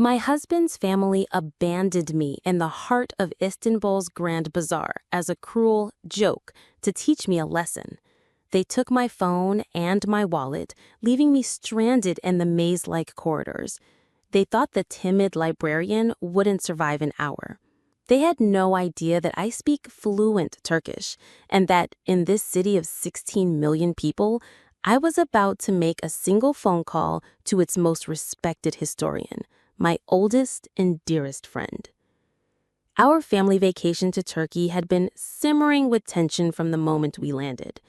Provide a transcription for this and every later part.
My husband's family abandoned me in the heart of Istanbul's Grand Bazaar as a cruel joke to teach me a lesson. They took my phone and my wallet, leaving me stranded in the maze-like corridors. They thought the timid librarian wouldn't survive an hour. They had no idea that I speak fluent Turkish and that in this city of 16 million people, I was about to make a single phone call to its most respected historian, my oldest and dearest friend. Our family vacation to Turkey had been simmering with tension from the moment we landed.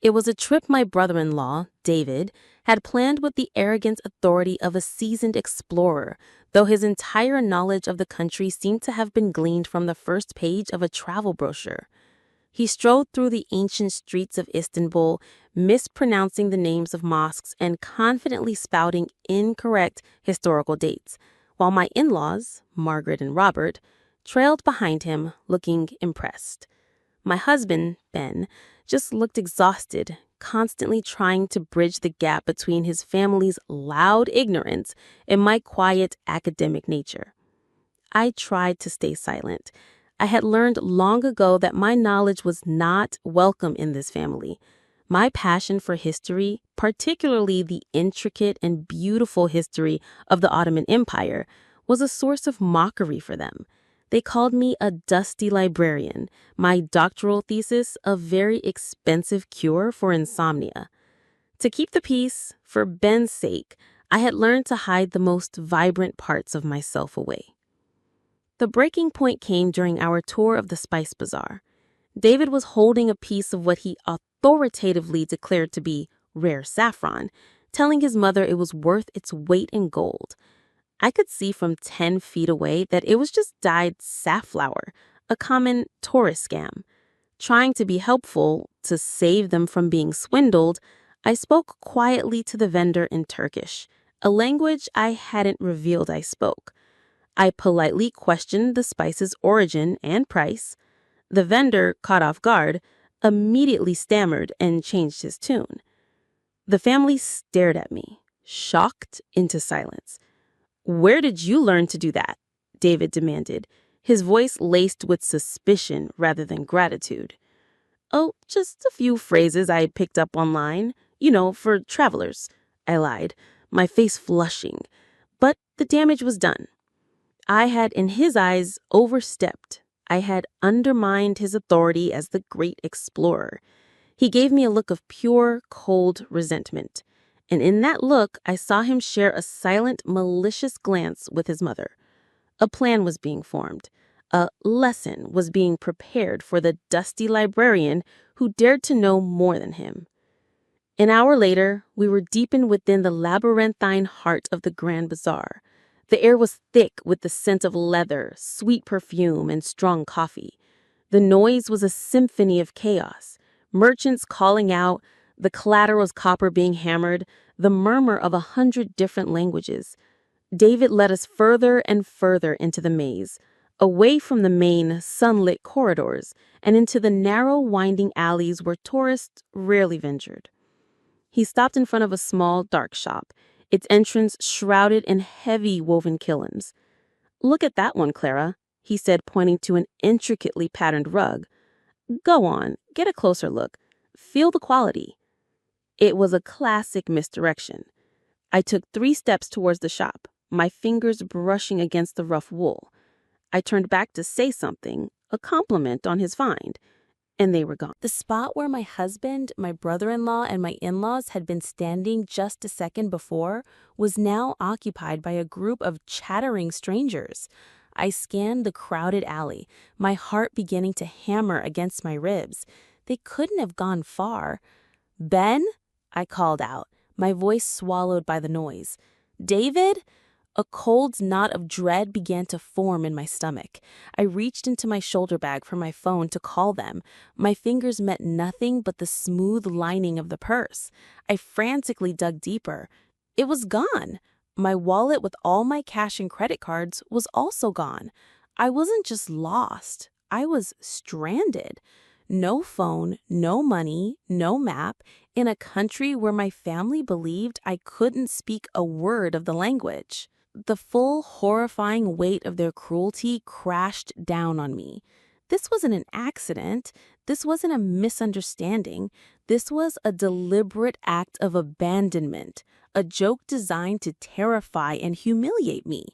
It was a trip my brother-in-law, David, had planned with the arrogant authority of a seasoned explorer, though his entire knowledge of the country seemed to have been gleaned from the first page of a travel brochure. He strode through the ancient streets of Istanbul, mispronouncing the names of mosques and confidently spouting incorrect historical dates, while my in-laws, Margaret and Robert, trailed behind him, looking impressed. My husband, Ben, just looked exhausted, constantly trying to bridge the gap between his family's loud ignorance and my quiet academic nature. I tried to stay silent. I had learned long ago that my knowledge was not welcome in this family. My passion for history, particularly the intricate and beautiful history of the Ottoman Empire, was a source of mockery for them. They called me a dusty librarian, my doctoral thesis a very expensive cure for insomnia. To keep the peace, for Ben's sake, I had learned to hide the most vibrant parts of myself away. The breaking point came during our tour of the Spice Bazaar. David was holding a piece of what he authoritatively declared to be rare saffron, telling his mother it was worth its weight in gold. I could see from 10 feet away that it was just dyed safflower, a common tourist scam. Trying to be helpful, to save them from being swindled, I spoke quietly to the vendor in Turkish, a language I hadn't revealed I spoke. I politely questioned the spice's origin and price. The vendor, caught off guard, immediately stammered and changed his tune. The family stared at me, shocked into silence. "Where did you learn to do that?" David demanded, his voice laced with suspicion rather than gratitude. "Oh, just a few phrases I picked up online, for travelers," I lied, my face flushing. But the damage was done. I had, in his eyes, overstepped. I had undermined his authority as the great explorer. He gave me a look of pure, cold resentment. And in that look, I saw him share a silent, malicious glance with his mother. A plan was being formed. A lesson was being prepared for the dusty librarian who dared to know more than him. An hour later, we were deepened within the labyrinthine heart of the Grand Bazaar. The air was thick with the scent of leather, sweet perfume, and strong coffee. The noise was a symphony of chaos. Merchants calling out, the clatter of copper being hammered, the murmur of 100 different languages. David led us further and further into the maze, away from the main, sunlit corridors, and into the narrow, winding alleys where tourists rarely ventured. He stopped in front of a small, dark shop, its entrance shrouded in heavy woven kilims. "Look at that one, Clara," he said, pointing to an intricately patterned rug. "Go on, get a closer look. Feel the quality." It was a classic misdirection. I took 3 steps towards the shop, my fingers brushing against the rough wool. I turned back to say something, a compliment on his find, and they were gone. The spot where my husband, my brother-in-law, and my in-laws had been standing just a second before was now occupied by a group of chattering strangers. I scanned the crowded alley, my heart beginning to hammer against my ribs. They couldn't have gone far. "Ben?" I called out, my voice swallowed by the noise. "David?" A cold knot of dread began to form in my stomach. I reached into my shoulder bag for my phone to call them. My fingers met nothing but the smooth lining of the purse. I frantically dug deeper. It was gone. My wallet with all my cash and credit cards was also gone. I wasn't just lost. I was stranded. No phone, no money, no map, in a country where my family believed I couldn't speak a word of the language. the full, horrifying weight of their cruelty crashed down on me. This wasn't an accident. This wasn't a misunderstanding. This was a deliberate act of abandonment, a joke designed to terrify and humiliate me.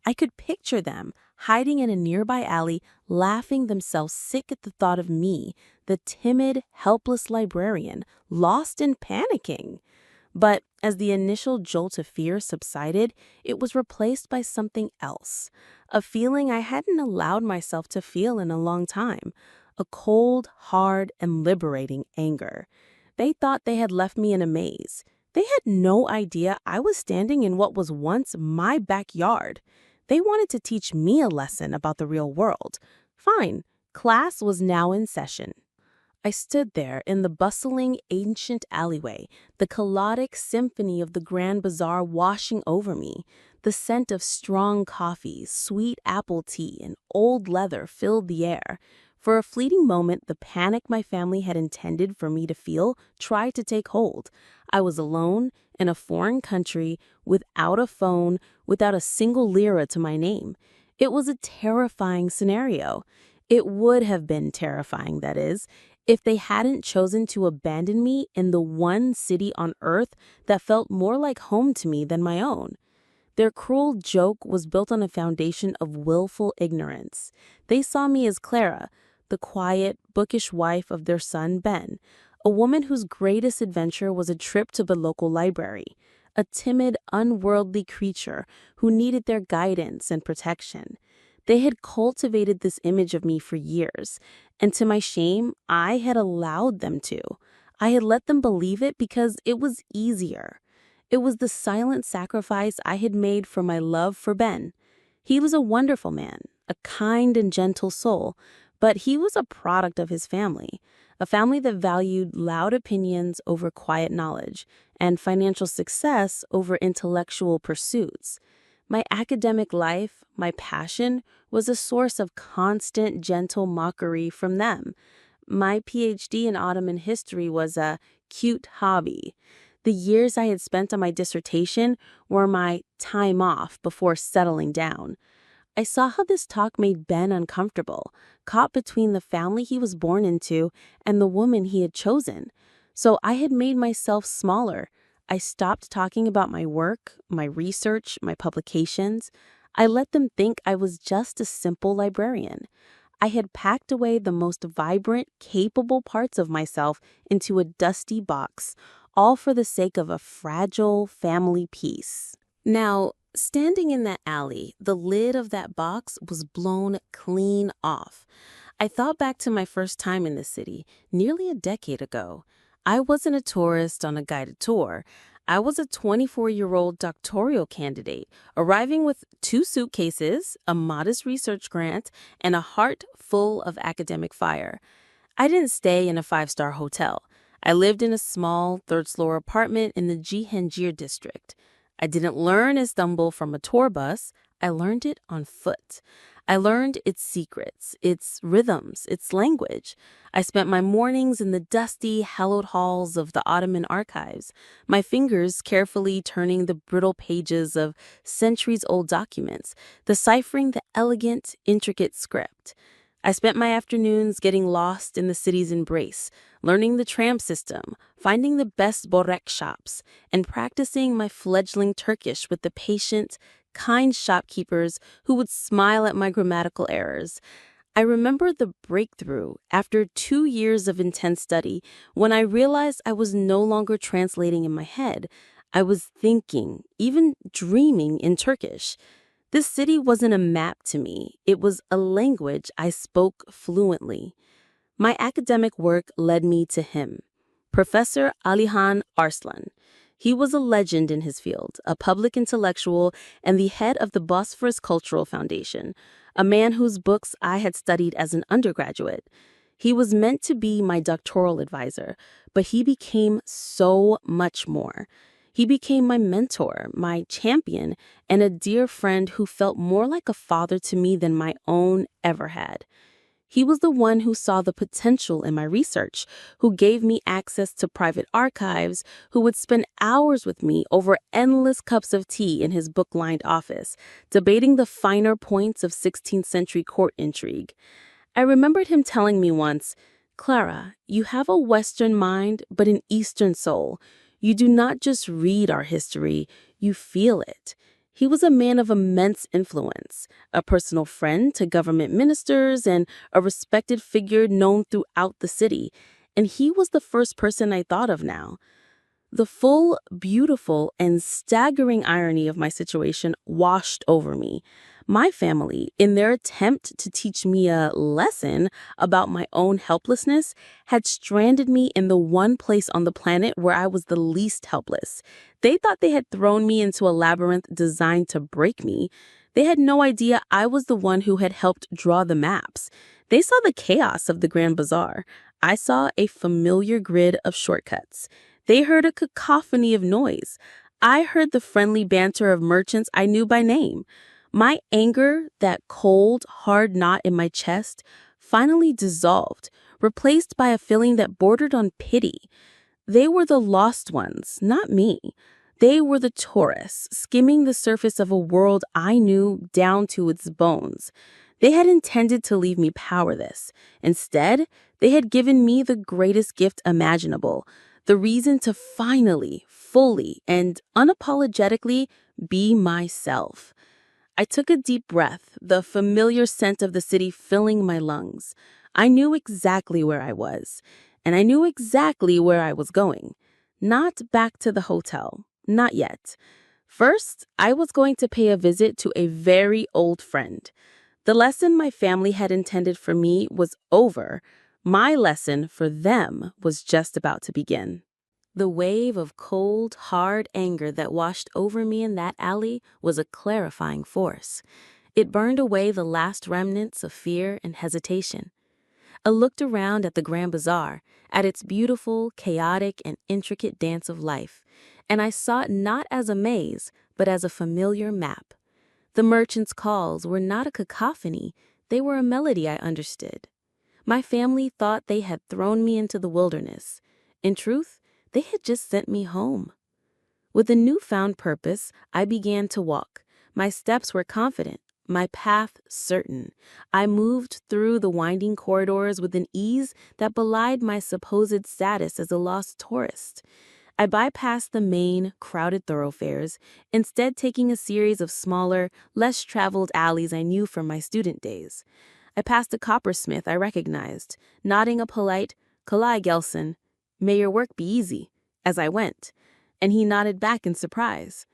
I could picture them hiding in a nearby alley, laughing themselves sick at the thought of me, the timid, helpless librarian, lost and panicking. But as the initial jolt of fear subsided, it was replaced by something else, a feeling I hadn't allowed myself to feel in a long time, a cold, hard, and liberating anger. They thought they had left me in a maze. They had no idea I was standing in what was once my backyard. They wanted to teach me a lesson about the real world. Fine, class was now in session. I stood there in the bustling, ancient alleyway, the chaotic symphony of the Grand Bazaar washing over me. The scent of strong coffee, sweet apple tea, and old leather filled the air. For a fleeting moment, the panic my family had intended for me to feel tried to take hold. I was alone in a foreign country, without a phone, without a single lira to my name. It was a terrifying scenario. It would have been terrifying, that is, if they hadn't chosen to abandon me in the one city on earth that felt more like home to me than my own. Their cruel joke was built on a foundation of willful ignorance. They saw me as Clara, the quiet, bookish wife of their son Ben, a woman whose greatest adventure was a trip to the local library, a timid, unworldly creature who needed their guidance and protection. They had cultivated this image of me for years, and to my shame, I had allowed them to. I had let them believe it because it was easier. It was the silent sacrifice I had made for my love for Ben. He was a wonderful man, a kind and gentle soul, but he was a product of his family, a family that valued loud opinions over quiet knowledge and financial success over intellectual pursuits. My academic life, my passion, was a source of constant, gentle mockery from them. My PhD in Ottoman history was a cute hobby. The years I had spent on my dissertation were my time off before settling down. I saw how this talk made Ben uncomfortable, caught between the family he was born into and the woman he had chosen. So I had made myself smaller. I stopped talking about my work, my research, my publications. I let them think I was just a simple librarian. I had packed away the most vibrant, capable parts of myself into a dusty box, all for the sake of a fragile family peace. Now, standing in that alley, the lid of that box was blown clean off. I thought back to my first time in the city, nearly a decade ago. I wasn't a tourist on a guided tour. I was a 24-year-old doctoral candidate, arriving with 2 suitcases, a modest research grant, and a heart full of academic fire. I didn't stay in a 5-star hotel. I lived in a small, 3rd-floor apartment in the Cihangir district. I didn't learn Istanbul from a tour bus. I learned it on foot. I learned its secrets, its rhythms, its language. I spent my mornings in the dusty, hallowed halls of the Ottoman archives, my fingers carefully turning the brittle pages of centuries-old documents, deciphering the elegant, intricate script. I spent my afternoons getting lost in the city's embrace, learning the tram system, finding the best borek shops, and practicing my fledgling Turkish with the patient, kind shopkeepers who would smile at my grammatical errors. I remember the breakthrough after 2 years of intense study when I realized I was no longer translating in my head. I was thinking, even dreaming in Turkish. This city wasn't a map to me. It was a language I spoke fluently. My academic work led me to him, Professor Alihan Arslan. He was a legend in his field, a public intellectual, and the head of the Bosphorus Cultural Foundation, a man whose books I had studied as an undergraduate. He was meant to be my doctoral advisor, but he became so much more. He became my mentor, my champion, and a dear friend who felt more like a father to me than my own ever had. He was the one who saw the potential in my research, who gave me access to private archives, who would spend hours with me over endless cups of tea in his book-lined office, debating the finer points of 16th century court intrigue. I remembered him telling me once, "Clara, you have a Western mind, but an Eastern soul. You do not just read our history, you feel it." He was a man of immense influence, a personal friend to government ministers and a respected figure known throughout the city. And he was the first person I thought of now. The full, beautiful, and staggering irony of my situation washed over me. My family, in their attempt to teach me a lesson about my own helplessness, had stranded me in the one place on the planet where I was the least helpless. They thought they had thrown me into a labyrinth designed to break me. They had no idea I was the one who had helped draw the maps. They saw the chaos of the Grand Bazaar. I saw a familiar grid of shortcuts. They heard a cacophony of noise. I heard the friendly banter of merchants I knew by name. My anger, that cold, hard knot in my chest, finally dissolved, replaced by a feeling that bordered on pity. They were the lost ones, not me. They were the tourists, skimming the surface of a world I knew down to its bones. They had intended to leave me powerless. Instead, they had given me the greatest gift imaginable, the reason to finally, fully, and unapologetically be myself. I took a deep breath, the familiar scent of the city filling my lungs. I knew exactly where I was, and I knew exactly where I was going. Not back to the hotel, not yet. First, I was going to pay a visit to a very old friend. The lesson my family had intended for me was over. My lesson for them was just about to begin. The wave of cold, hard anger that washed over me in that alley was a clarifying force. It burned away the last remnants of fear and hesitation. I looked around at the Grand Bazaar, at its beautiful, chaotic, and intricate dance of life, and I saw it not as a maze, but as a familiar map. The merchants' calls were not a cacophony, they were a melody I understood. My family thought they had thrown me into the wilderness. In truth, they had just sent me home. With a newfound purpose, I began to walk. My steps were confident, my path certain. I moved through the winding corridors with an ease that belied my supposed status as a lost tourist. I bypassed the main, crowded thoroughfares, instead taking a series of smaller, less traveled alleys I knew from my student days. I passed a coppersmith I recognized, nodding a polite, "Kalai Gelson, may your work be easy," as I went, and he nodded back in surprise.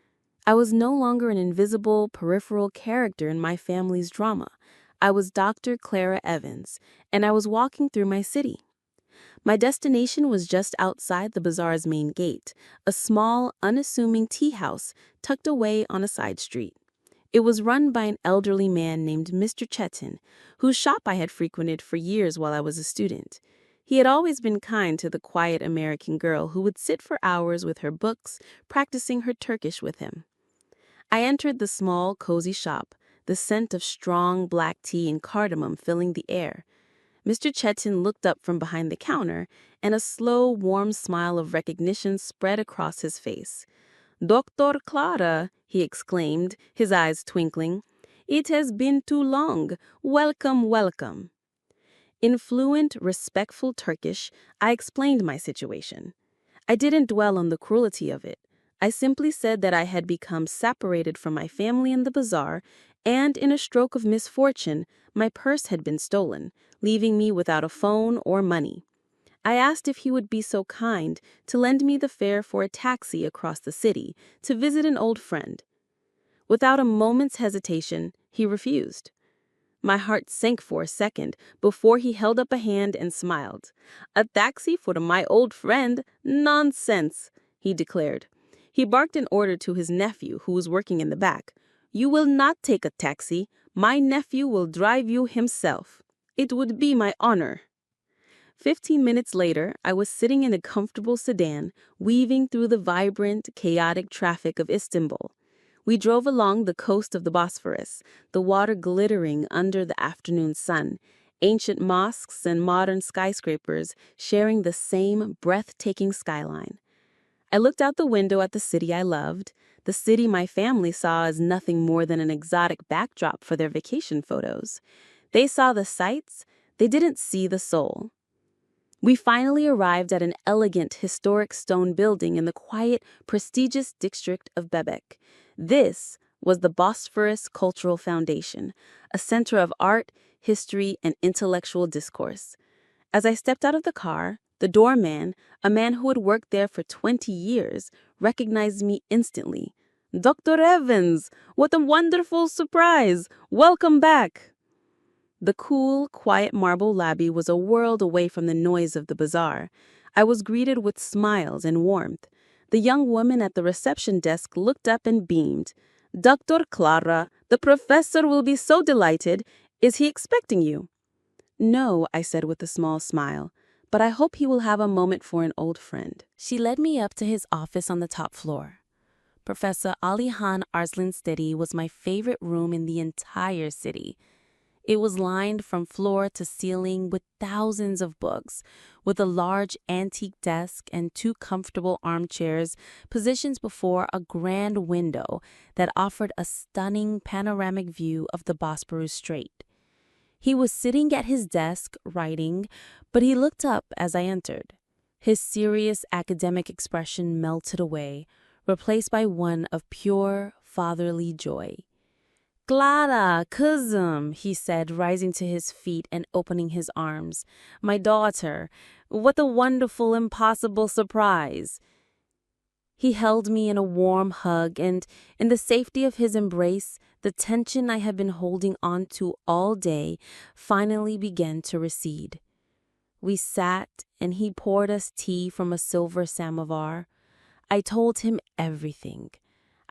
I was no longer an invisible, peripheral character in my family's drama. I was Dr. Clara Evans, and I was walking through my city. My destination was just outside the bazaar's main gate, a small, unassuming tea house tucked away on a side street. It was run by an elderly man named Mr. Chetin, whose shop I had frequented for years while I was a student. He had always been kind to the quiet American girl who would sit for hours with her books, practicing her Turkish with him. I entered the small, cozy shop, the scent of strong black tea and cardamom filling the air. Mr. Chetin looked up from behind the counter, and a slow, warm smile of recognition spread across his face. "Dr. Clara," he exclaimed, his eyes twinkling. "It has been too long. Welcome, welcome." In fluent, respectful Turkish, I explained my situation. I didn't dwell on the cruelty of it. I simply said that I had become separated from my family in the bazaar, and in a stroke of misfortune, my purse had been stolen, leaving me without a phone or money. I asked if he would be so kind to lend me the fare for a taxi across the city to visit an old friend. Without a moment's hesitation, he refused. My heart sank for a second before he held up a hand and smiled. "A taxi for my old friend? Nonsense," he declared. He barked an order to his nephew, who was working in the back. "You will not take a taxi. My nephew will drive you himself. It would be my honor." 15 minutes later, I was sitting in a comfortable sedan, weaving through the vibrant, chaotic traffic of Istanbul. We drove along the coast of the Bosphorus, the water glittering under the afternoon sun, ancient mosques and modern skyscrapers sharing the same breathtaking skyline. I looked out the window at the city I loved, the city my family saw as nothing more than an exotic backdrop for their vacation photos. They saw the sights, they didn't see the soul. We finally arrived at an elegant, historic stone building in the quiet, prestigious district of Bebek. This was the Bosphorus Cultural Foundation, a center of art, history, and intellectual discourse. As I stepped out of the car, the doorman, a man who had worked there for 20 years, recognized me instantly. "Dr. Evans, what a wonderful surprise! Welcome back!" The cool, quiet marble lobby was a world away from the noise of the bazaar. I was greeted with smiles and warmth. The young woman at the reception desk looked up and beamed. "Dr. Clara, the professor will be so delighted. Is he expecting you?" "No," I said with a small smile, "but I hope he will have a moment for an old friend." She led me up to his office on the top floor. Professor Alihan Arslansteady was my favorite room in the entire city. It was lined from floor to ceiling with thousands of books, with a large antique desk and two comfortable armchairs positioned before a grand window that offered a stunning panoramic view of the Bosporus Strait. He was sitting at his desk writing, but he looked up as I entered. His serious academic expression melted away, replaced by one of pure fatherly joy. "Clara, kızım," he said, rising to his feet and opening his arms. "My daughter, what a wonderful, impossible surprise." He held me in a warm hug, and in the safety of his embrace, the tension I had been holding on to all day finally began to recede. We sat, and he poured us tea from a silver samovar. I told him everything.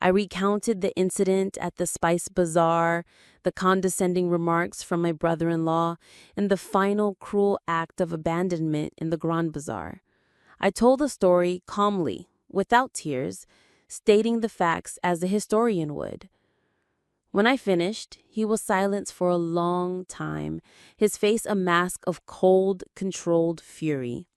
I recounted the incident at the Spice Bazaar, the condescending remarks from my brother-in-law, and the final cruel act of abandonment in the Grand Bazaar. I told the story calmly, without tears, stating the facts as a historian would. When I finished, he was silent for a long time, his face a mask of cold, controlled fury.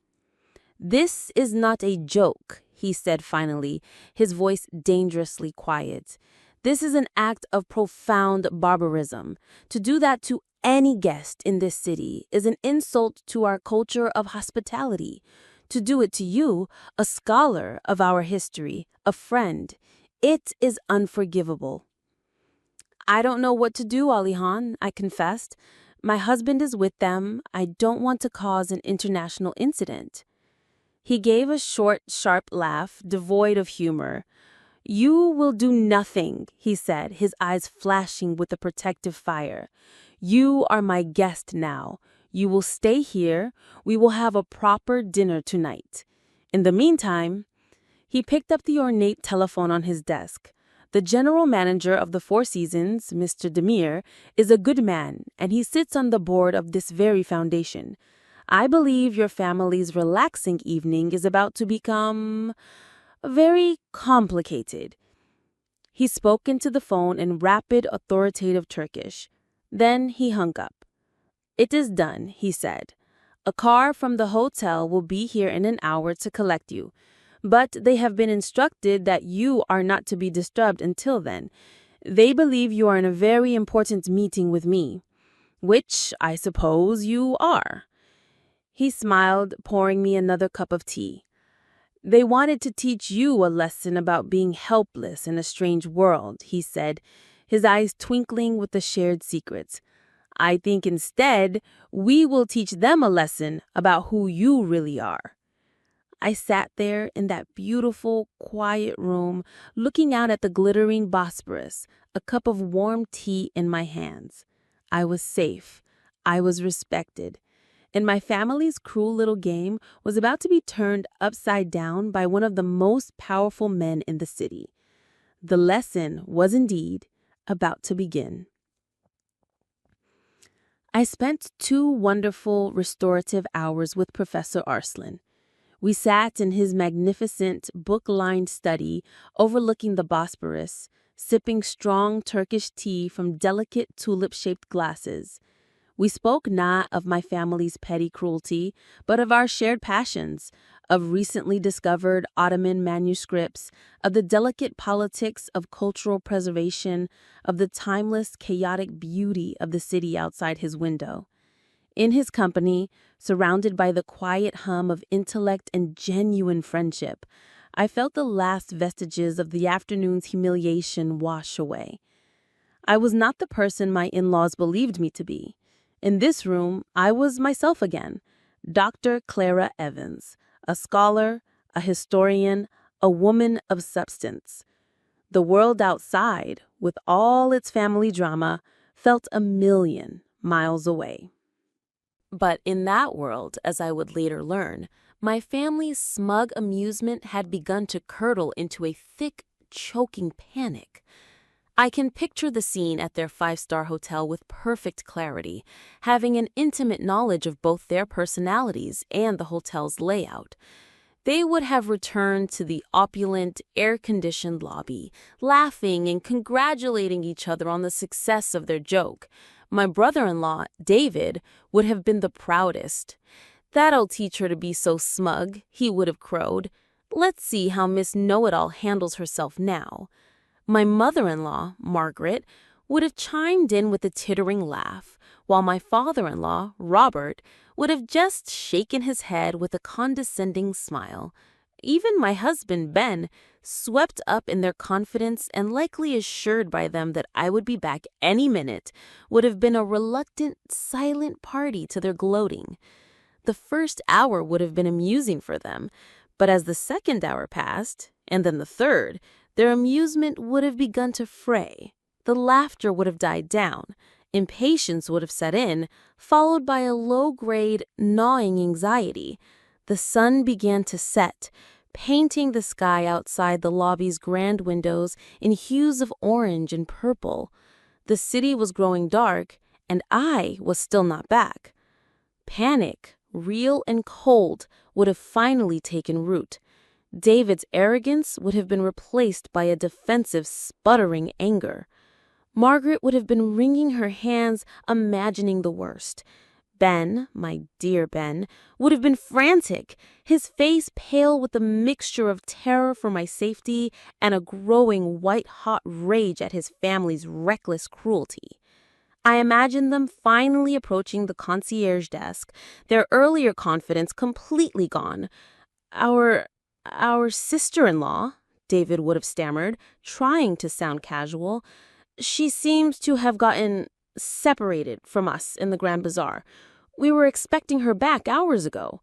"This is not a joke," he said finally, his voice dangerously quiet. "This is an act of profound barbarism. To do that to any guest in this city is an insult to our culture of hospitality. To do it to you, a scholar of our history, a friend, it is unforgivable." "I don't know what to do, Alihan," I confessed. "My husband is with them. I don't want to cause an international incident." He gave a short, sharp laugh, devoid of humor. "You will do nothing," he said, his eyes flashing with a protective fire. "You are my guest now. You will stay here. We will have a proper dinner tonight. In the meantime," he picked up the ornate telephone on his desk. "The general manager of the Four Seasons, Mr. Demir, is a good man, and he sits on the board of this very foundation. I believe your family's relaxing evening is about to become very complicated." He spoke into the phone in rapid, authoritative Turkish. Then he hung up. "It is done," he said. "A car from the hotel will be here in an hour to collect you. But they have been instructed that you are not to be disturbed until then. They believe you are in a very important meeting with me, which I suppose you are." He smiled, pouring me another cup of tea. "They wanted to teach you a lesson about being helpless in a strange world," he said, his eyes twinkling with the shared secrets. "I think instead, we will teach them a lesson about who you really are." I sat there in that beautiful, quiet room, looking out at the glittering Bosporus, a cup of warm tea in my hands. I was safe. I was respected. And my family's cruel little game was about to be turned upside down by one of the most powerful men in the city. The lesson was indeed about to begin. I spent 2 wonderful restorative hours with Professor Arslan. We sat in his magnificent book-lined study overlooking the Bosporus, sipping strong Turkish tea from delicate tulip-shaped glasses. We spoke not of my family's petty cruelty, but of our shared passions, of recently discovered Ottoman manuscripts, of the delicate politics of cultural preservation, of the timeless, chaotic beauty of the city outside his window. In his company, surrounded by the quiet hum of intellect and genuine friendship, I felt the last vestiges of the afternoon's humiliation wash away. I was not the person my in-laws believed me to be. In this room, I was myself again, Dr. Clara Evans, a scholar, a historian, a woman of substance. The world outside, with all its family drama, felt a million miles away. But in that world, as I would later learn, my family's smug amusement had begun to curdle into a thick, choking panic. I can picture the scene at their five-star hotel with perfect clarity, having an intimate knowledge of both their personalities and the hotel's layout. They would have returned to the opulent, air-conditioned lobby, laughing and congratulating each other on the success of their joke. My brother-in-law, David, would have been the proudest. "That'll teach her to be so smug," he would have crowed. "Let's see how Miss Know-It-all handles herself now." My mother-in-law, Margaret, would have chimed in with a tittering laugh, while my father-in-law, Robert, would have just shaken his head with a condescending smile. Even my husband, Ben, swept up in their confidence and likely assured by them that I would be back any minute, would have been a reluctant, silent party to their gloating. The first hour would have been amusing for them, but as the second hour passed, and then the third, their amusement would have begun to fray. The laughter would have died down. Impatience would have set in, followed by a low-grade, gnawing anxiety. The sun began to set, painting the sky outside the lobby's grand windows in hues of orange and purple. The city was growing dark, and I was still not back. Panic, real and cold, would have finally taken root. David's arrogance would have been replaced by a defensive, sputtering anger. Margaret would have been wringing her hands, imagining the worst. Ben, my dear Ben, would have been frantic, his face pale with a mixture of terror for my safety and a growing white-hot rage at his family's reckless cruelty. I imagined them finally approaching the concierge desk, their earlier confidence completely gone. Our sister-in-law, David would have stammered, trying to sound casual. "She seems to have gotten separated from us in the Grand Bazaar. We were expecting her back hours ago."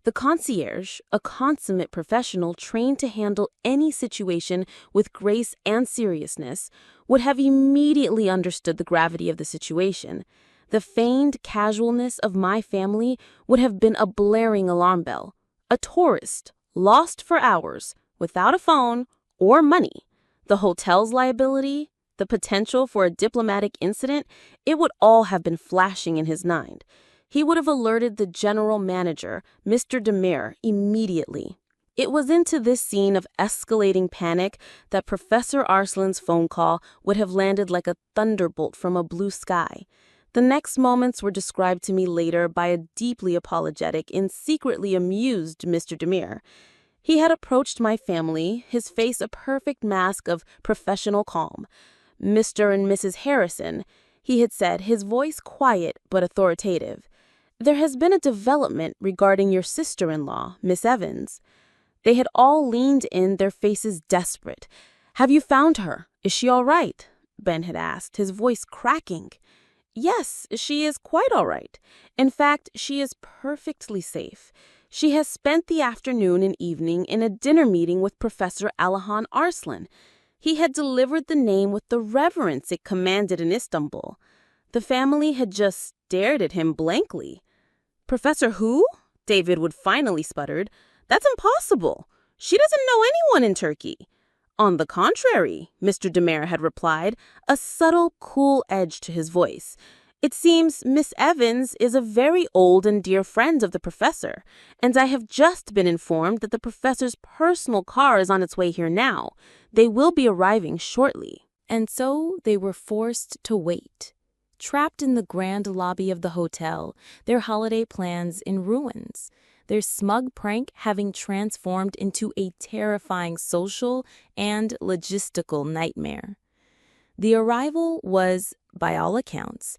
The concierge, a consummate professional trained to handle any situation with grace and seriousness, would have immediately understood the gravity of the situation. The feigned casualness of my family would have been a blaring alarm bell. A tourist, lost for hours, without a phone or money. The hotel's liability, the potential for a diplomatic incident, it would all have been flashing in his mind. He would have alerted the general manager, Mr. Demir, immediately. It was into this scene of escalating panic that Professor Arslan's phone call would have landed like a thunderbolt from a blue sky. The next moments were described to me later by a deeply apologetic and secretly amused Mr. Demir. He had approached my family, his face a perfect mask of professional calm. "Mr. and Mrs. Harrison," he had said, his voice quiet but authoritative. "There has been a development regarding your sister-in-law, Miss Evans." They had all leaned in, their faces desperate. "Have you found her? Is she all right?" Ben had asked, his voice cracking. "Yes, she is quite all right. In fact, she is perfectly safe. She has spent the afternoon and evening in a dinner meeting with Professor Alihan Arslan." He had delivered the name with the reverence it commanded in Istanbul. The family had just stared at him blankly. "Professor who?" David would finally sputtered. "That's impossible. She doesn't know anyone in Turkey." "On the contrary," Mr. Demir had replied, a subtle, cool edge to his voice. "It seems Miss Evans is a very old and dear friend of the professor, and I have just been informed that the professor's personal car is on its way here now. They will be arriving shortly." And so they were forced to wait. trapped in the grand lobby of the hotel, their holiday plans in ruins, their smug prank having transformed into a terrifying social and logistical nightmare. The arrival was, by all accounts,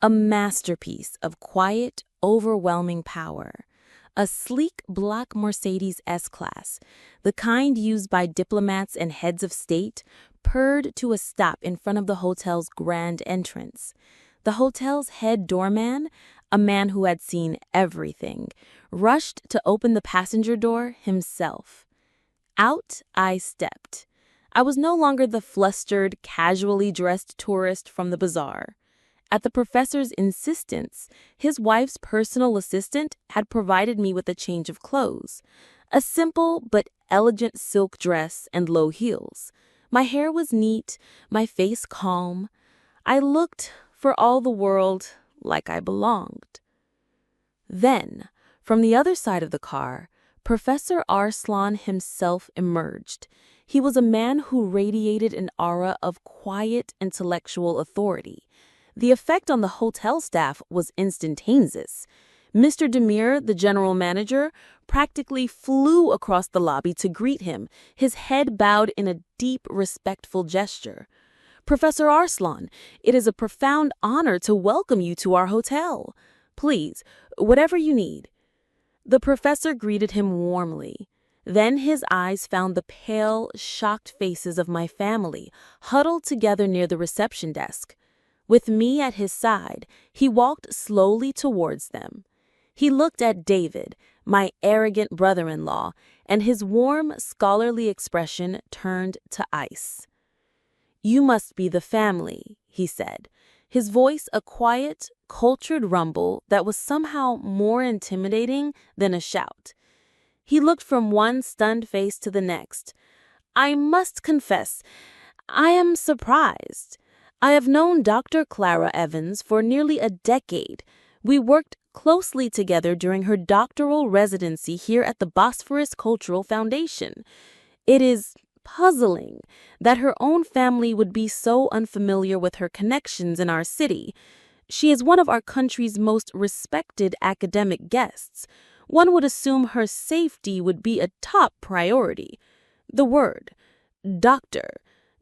a masterpiece of quiet, overwhelming power. A sleek black Mercedes S-Class, the kind used by diplomats and heads of state, purred to a stop in front of the hotel's grand entrance. The hotel's head doorman, a man who had seen everything, rushed to open the passenger door himself. Out I stepped. I was no longer the flustered, casually dressed tourist from the bazaar. At the professor's insistence, his wife's personal assistant had provided me with a change of clothes, a simple but elegant silk dress and low heels. My hair was neat, my face calm. I looked, for all the world, like I belonged. Then, from the other side of the car, Professor Arslan himself emerged. He was a man who radiated an aura of quiet intellectual authority. The effect on the hotel staff was instantaneous. Mr. Demir, the general manager, practically flew across the lobby to greet him, his head bowed in a deep, respectful gesture. "Professor Arslan, it is a profound honor to welcome you to our hotel. Please, whatever you need." The professor greeted him warmly. Then his eyes found the pale, shocked faces of my family, huddled together near the reception desk. With me at his side, he walked slowly towards them. He looked at David, my arrogant brother-in-law, and his warm, scholarly expression turned to ice. "You must be the family," he said, his voice a quiet, cultured rumble that was somehow more intimidating than a shout. He looked from one stunned face to the next. "I must confess, I am surprised. I have known Dr. Clara Evans for nearly a decade. We worked closely together during her doctoral residency here at the Bosphorus Cultural Foundation. It is puzzling that her own family would be so unfamiliar with her connections in our city. She is one of our country's most respected academic guests. One would assume her safety would be a top priority." The word, doctor,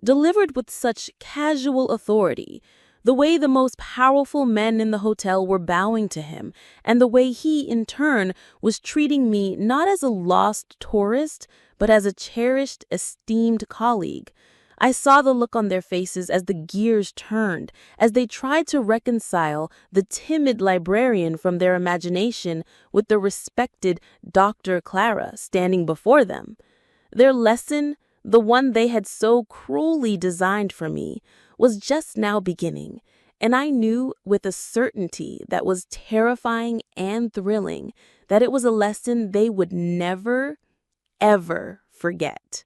delivered with such casual authority, the way the most powerful men in the hotel were bowing to him, and the way he, in turn, was treating me not as a lost tourist, but as a cherished, esteemed colleague. I saw the look on their faces as the gears turned, as they tried to reconcile the timid librarian from their imagination with the respected Dr. Clara standing before them. Their lesson, the one they had so cruelly designed for me, was just now beginning, and I knew with a certainty that was terrifying and thrilling that it was a lesson they would never, ever forget.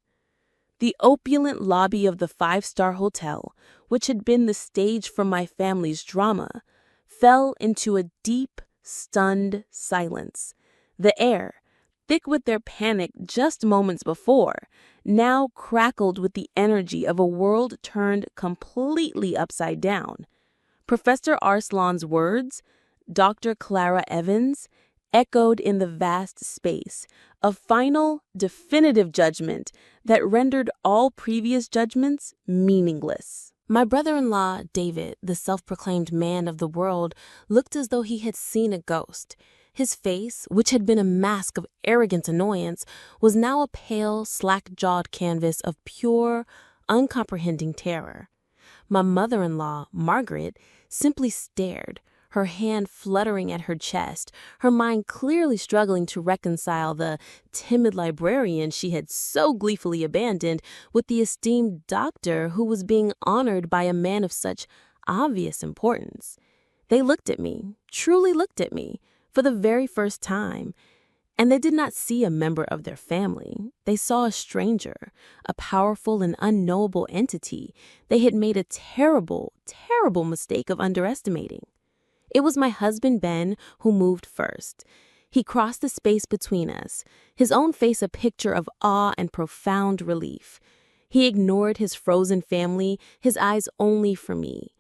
The opulent lobby of the five-star hotel, which had been the stage for my family's drama, fell into a deep, stunned silence. The air, thick with their panic just moments before, now crackled with the energy of a world turned completely upside down. Professor Arslan's words, Dr. Clara Evans, echoed in the vast space, a final, definitive judgment that rendered all previous judgments meaningless. My brother-in-law, David, the self-proclaimed man of the world, looked as though he had seen a ghost. His face, which had been a mask of arrogant annoyance, was now a pale, slack-jawed canvas of pure, uncomprehending terror. My mother-in-law, Margaret, simply stared, her hand fluttering at her chest, her mind clearly struggling to reconcile the timid librarian she had so gleefully abandoned with the esteemed doctor who was being honored by a man of such obvious importance. They looked at me, truly looked at me, for the very first time, and they did not see a member of their family. They saw a stranger, a powerful and unknowable entity they had made a terrible, terrible mistake of underestimating. It was my husband, Ben, who moved first. He crossed the space between us, his own face a picture of awe and profound relief. He ignored his frozen family, his eyes only for me.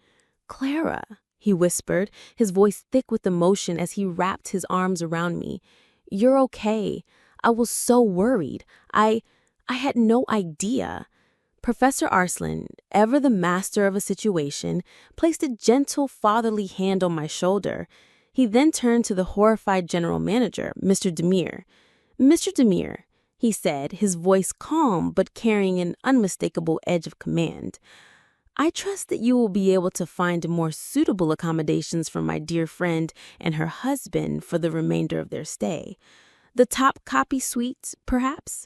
"Clara," he whispered, his voice thick with emotion as he wrapped his arms around me. "You're okay. I was so worried. I had no idea." Professor Arslan, ever the master of a situation, placed a gentle fatherly hand on my shoulder. He then turned to the horrified general manager, Mr. Demir. "Mr. Demir," he said, his voice calm but carrying an unmistakable edge of command, "I trust that you will be able to find more suitable accommodations for my dear friend and her husband for the remainder of their stay. The top copy suite, perhaps?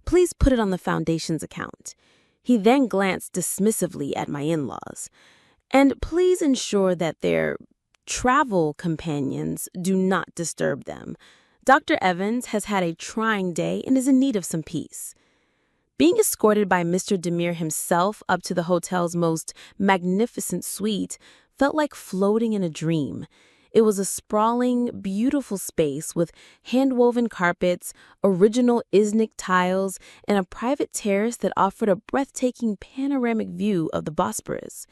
Please put it on the foundation's account." He then glanced dismissively at my in-laws. "And please ensure that their travel companions do not disturb them. Dr. Evans has had a trying day and is in need of some peace." Being escorted by Mr. Demir himself up to the hotel's most magnificent suite felt like floating in a dream. It was a sprawling, beautiful space with hand-woven carpets, original Iznik tiles, and a private terrace that offered a breathtaking panoramic view of the Bosporus.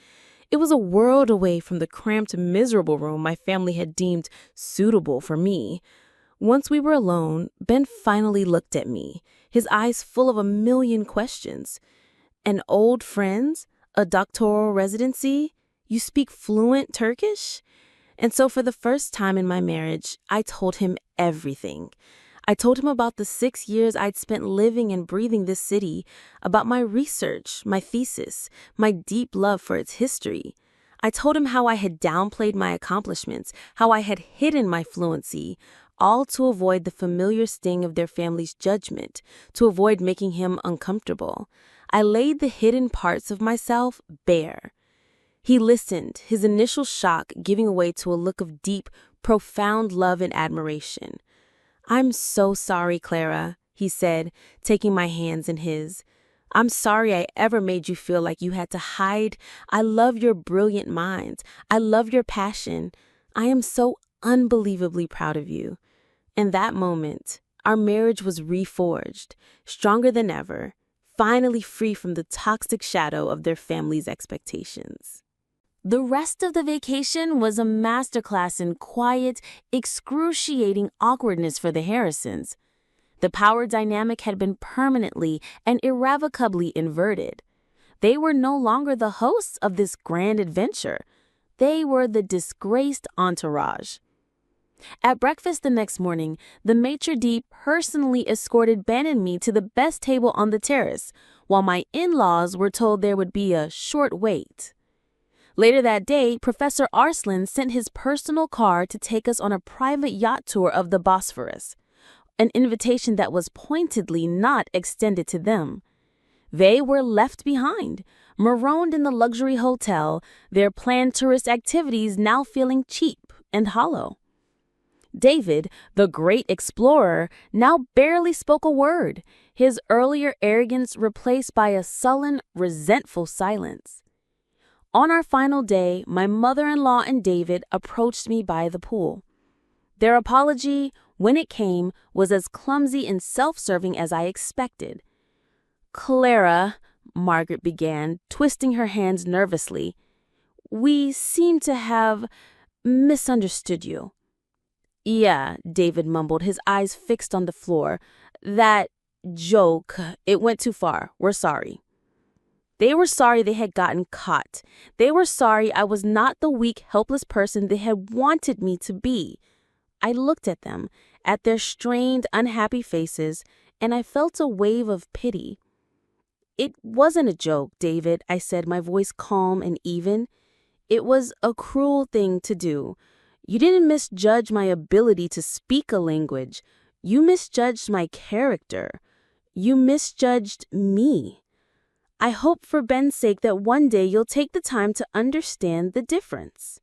It was a world away from the cramped, miserable room my family had deemed suitable for me. Once we were alone, Ben finally looked at me, his eyes full of a million questions. "An old friend? A doctoral residency? You speak fluent Turkish?" And so for the first time in my marriage, I told him everything. I told him about the 6 years I'd spent living and breathing this city, about my research, my thesis, my deep love for its history. I told him how I had downplayed my accomplishments, how I had hidden my fluency, all to avoid the familiar sting of their family's judgment, to avoid making him uncomfortable. I laid the hidden parts of myself bare. He listened, his initial shock giving way to a look of deep, profound love and admiration. "I'm so sorry, Clara," he said, taking my hands in his. "I'm sorry I ever made you feel like you had to hide. I love your brilliant mind. I love your passion. I am so unbelievably proud of you." In that moment, our marriage was reforged, stronger than ever, finally free from the toxic shadow of their family's expectations. The rest of the vacation was a masterclass in quiet, excruciating awkwardness for the Harrisons. The power dynamic had been permanently and irrevocably inverted. They were no longer the hosts of this grand adventure. They were the disgraced entourage. At breakfast the next morning, the maitre d' personally escorted Ben and me to the best table on the terrace, while my in-laws were told there would be a short wait. Later that day, Professor Arslan sent his personal car to take us on a private yacht tour of the Bosphorus, an invitation that was pointedly not extended to them. They were left behind, marooned in the luxury hotel, their planned tourist activities now feeling cheap and hollow. David, the great explorer, now barely spoke a word, his earlier arrogance replaced by a sullen, resentful silence. On our final day, my mother-in-law and David approached me by the pool. Their apology, when it came, was as clumsy and self-serving as I expected. "Clara," Margaret began, twisting her hands nervously, "we seem to have misunderstood you." "Yeah," David mumbled, his eyes fixed on the floor. "That joke, it went too far. We're sorry." They were sorry they had gotten caught. They were sorry I was not the weak, helpless person they had wanted me to be. I looked at them, at their strained, unhappy faces, and I felt a wave of pity. "It wasn't a joke, David," I said, my voice calm and even. "It was a cruel thing to do. You didn't misjudge my ability to speak a language. You misjudged my character. You misjudged me. I hope for Ben's sake that one day you'll take the time to understand the difference."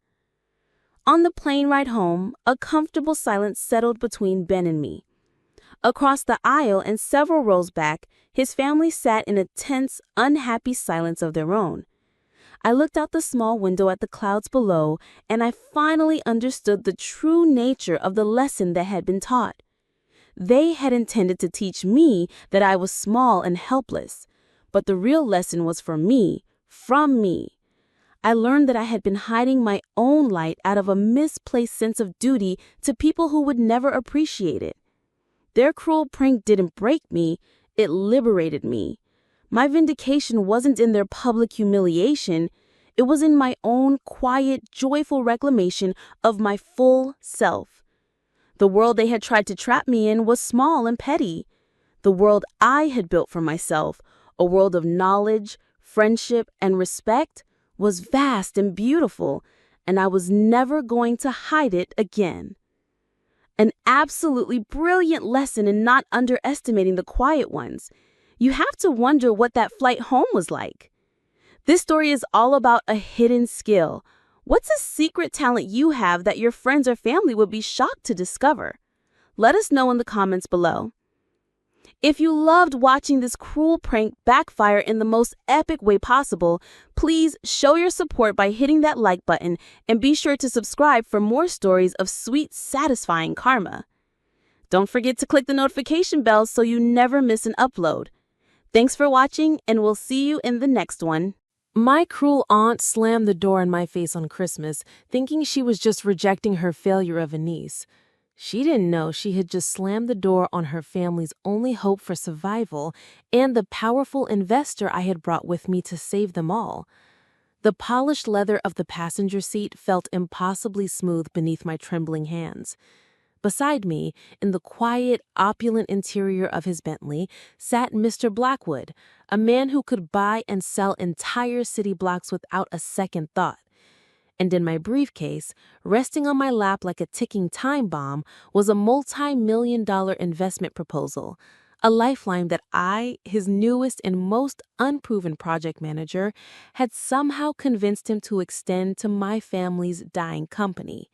On the plane ride home, a comfortable silence settled between Ben and me. Across the aisle and several rows back, his family sat in a tense, unhappy silence of their own. I looked out the small window at the clouds below, and I finally understood the true nature of the lesson that had been taught. They had intended to teach me that I was small and helpless, but the real lesson was for me, from me. I learned that I had been hiding my own light out of a misplaced sense of duty to people who would never appreciate it. Their cruel prank didn't break me, it liberated me. My vindication wasn't in their public humiliation, it was in my own quiet, joyful reclamation of my full self. The world they had tried to trap me in was small and petty. The world I had built for myself, a world of knowledge, friendship, and respect, was vast and beautiful, and I was never going to hide it again. An absolutely brilliant lesson in not underestimating the quiet ones. You have to wonder what that flight home was like. This story is all about a hidden skill. What's a secret talent you have that your friends or family would be shocked to discover? Let us know in the comments below. If you loved watching this cruel prank backfire in the most epic way possible, please show your support by hitting that like button and be sure to subscribe for more stories of sweet, satisfying karma. Don't forget to click the notification bell so you never miss an upload. Thanks for watching, and we'll see you in the next one. My cruel aunt slammed the door in my face on Christmas, thinking she was just rejecting her failure of a niece. She didn't know she had just slammed the door on her family's only hope for survival and the powerful investor I had brought with me to save them all. The polished leather of the passenger seat felt impossibly smooth beneath my trembling hands. Beside me, in the quiet, opulent interior of his Bentley, sat Mr. Blackwood, a man who could buy and sell entire city blocks without a second thought. And in my briefcase, resting on my lap like a ticking time bomb, was a multi-million-dollar investment proposal, a lifeline that I, his newest and most unproven project manager, had somehow convinced him to extend to my family's dying company.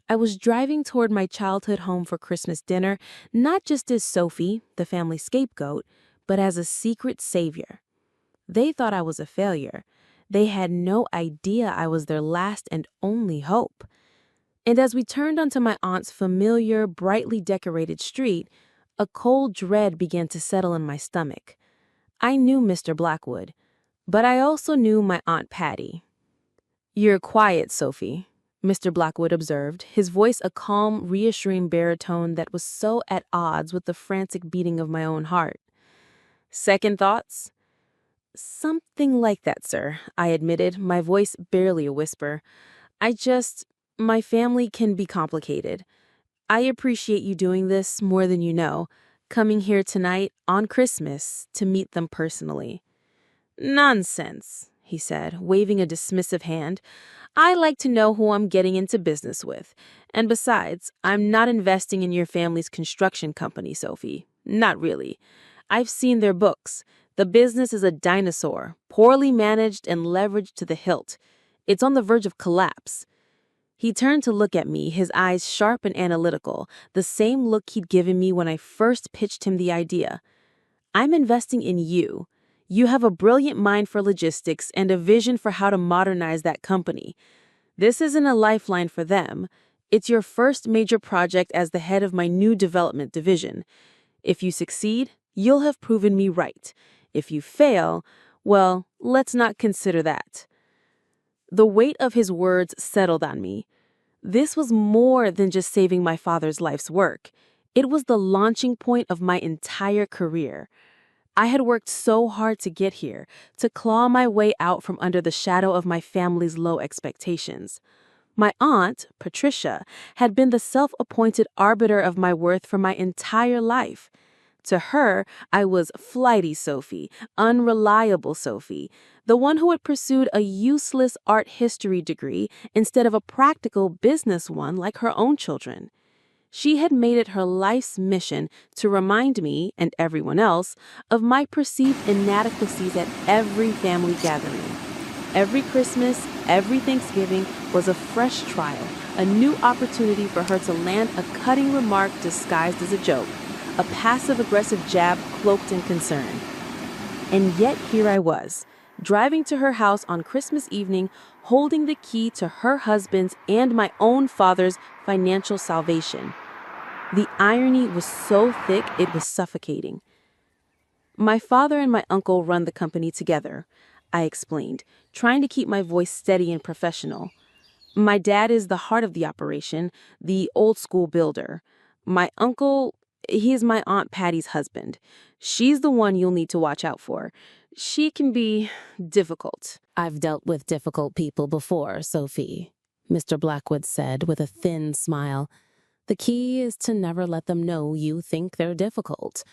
I was driving toward my childhood home for Christmas dinner, not just as Sophie, the family scapegoat, but as a secret savior. They thought I was a failure. They had no idea I was their last and only hope. And as we turned onto my aunt's familiar, brightly decorated street, a cold dread began to settle in my stomach. I knew Mr. Blackwood, but I also knew my Aunt Patty. "You're quiet, Sophie," Mr. Blackwood observed, his voice a calm, reassuring baritone that was so at odds with the frantic beating of my own heart. "Second thoughts?" "Something like that, sir," I admitted, my voice barely a whisper. My family can be complicated. I appreciate you doing this more than you know, coming here tonight on Christmas to meet them personally." "Nonsense," he said, waving a dismissive hand. "I like to know who I'm getting into business with. And besides, I'm not investing in your family's construction company, Sophie. Not really. I've seen their books. The business is a dinosaur, poorly managed and leveraged to the hilt. It's on the verge of collapse." He turned to look at me, his eyes sharp and analytical, the same look he'd given me when I first pitched him the idea. "I'm investing in you. You have a brilliant mind for logistics and a vision for how to modernize that company. This isn't a lifeline for them. It's your first major project as the head of my new development division. If you succeed, you'll have proven me right. If you fail, well, let's not consider that." The weight of his words settled on me. This was more than just saving my father's life's work. It was the launching point of my entire career. I had worked so hard to get here, to claw my way out from under the shadow of my family's low expectations. My aunt, Patricia, had been the self-appointed arbiter of my worth for my entire life. To her, I was flighty Sophie, unreliable Sophie, the one who had pursued a useless art history degree instead of a practical business one like her own children. She had made it her life's mission to remind me, and everyone else, of my perceived inadequacies at every family gathering. Every Christmas, every Thanksgiving was a fresh trial, a new opportunity for her to land a cutting remark disguised as a joke, a passive-aggressive jab cloaked in concern. And yet here I was, driving to her house on Christmas evening, holding the key to her husband's and my own father's financial salvation. The irony was so thick it was suffocating. My father and my uncle run the company together. I explained, trying to keep my voice steady and professional. My dad is the heart of the operation, the old school builder. My uncle, he is my Aunt Patty's husband. She's the one you'll need to watch out for. She can be difficult. I've dealt with difficult people before, Sophie, Mr. Blackwood said with a thin smile. The key is to never let them know you think they're difficult.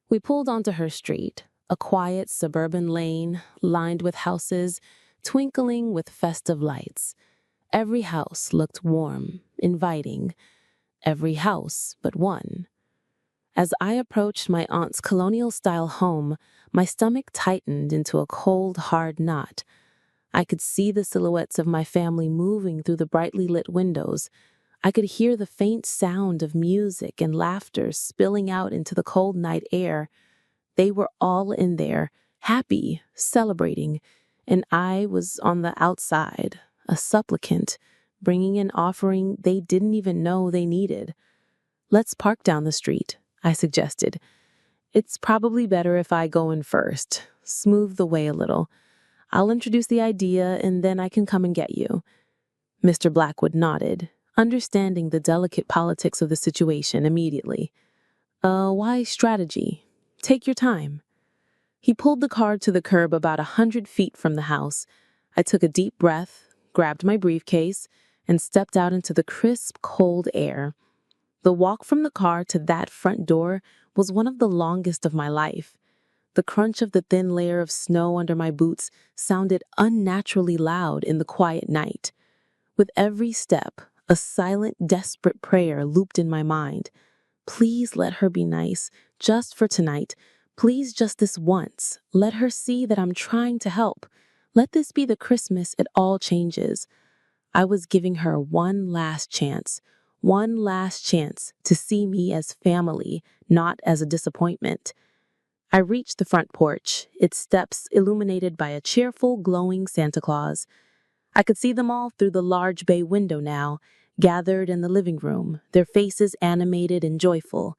We pulled onto her street, a quiet suburban lane lined with houses, twinkling with festive lights. Every house looked warm, inviting. Every house but one. As I approached my aunt's colonial-style home, my stomach tightened into a cold, hard knot. I could see the silhouettes of my family moving through the brightly lit windows. I could hear the faint sound of music and laughter spilling out into the cold night air. They were all in there, happy, celebrating, and I was on the outside, a supplicant, bringing an offering they didn't even know they needed. "Let's park down the street," I suggested. "It's probably better if I go in first, smooth the way a little. I'll introduce the idea and then I can come and get you." Mr. Blackwood nodded, understanding the delicate politics of the situation immediately. Why strategy? Take your time." He pulled the car to the curb about 100 feet from the house. I took a deep breath, grabbed my briefcase, and stepped out into the crisp, cold air. The walk from the car to that front door was one of the longest of my life. The crunch of the thin layer of snow under my boots sounded unnaturally loud in the quiet night. With every step, a silent, desperate prayer looped in my mind. Please let her be nice, just for tonight. Please, just this once. Let her see that I'm trying to help. Let this be the Christmas it all changes. I was giving her one last chance to see me as family, not as a disappointment. I reached the front porch, its steps illuminated by a cheerful, glowing Santa Claus. I could see them all through the large bay window now, gathered in the living room, their faces animated and joyful.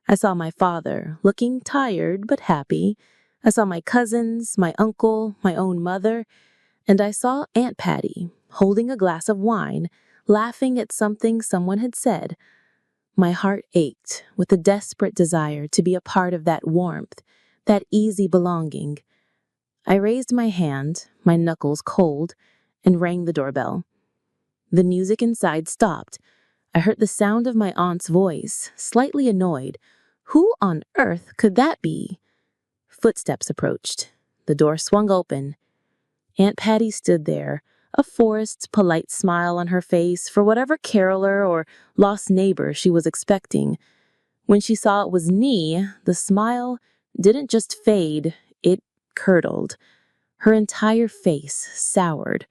I saw my father, looking tired but happy. I saw my cousins, my uncle, my own mother, and I saw Aunt Patty, holding a glass of wine, laughing at something someone had said. My heart ached with a desperate desire to be a part of that warmth, that easy belonging. I raised my hand, my knuckles cold, and rang the doorbell. The music inside stopped. I heard the sound of my aunt's voice, slightly annoyed. Who on earth could that be? Footsteps approached. The door swung open. Aunt Patty stood there, a forced, polite smile on her face for whatever caroler or lost neighbor she was expecting. When she saw it was me, the smile didn't just fade, it curdled. Her entire face soured,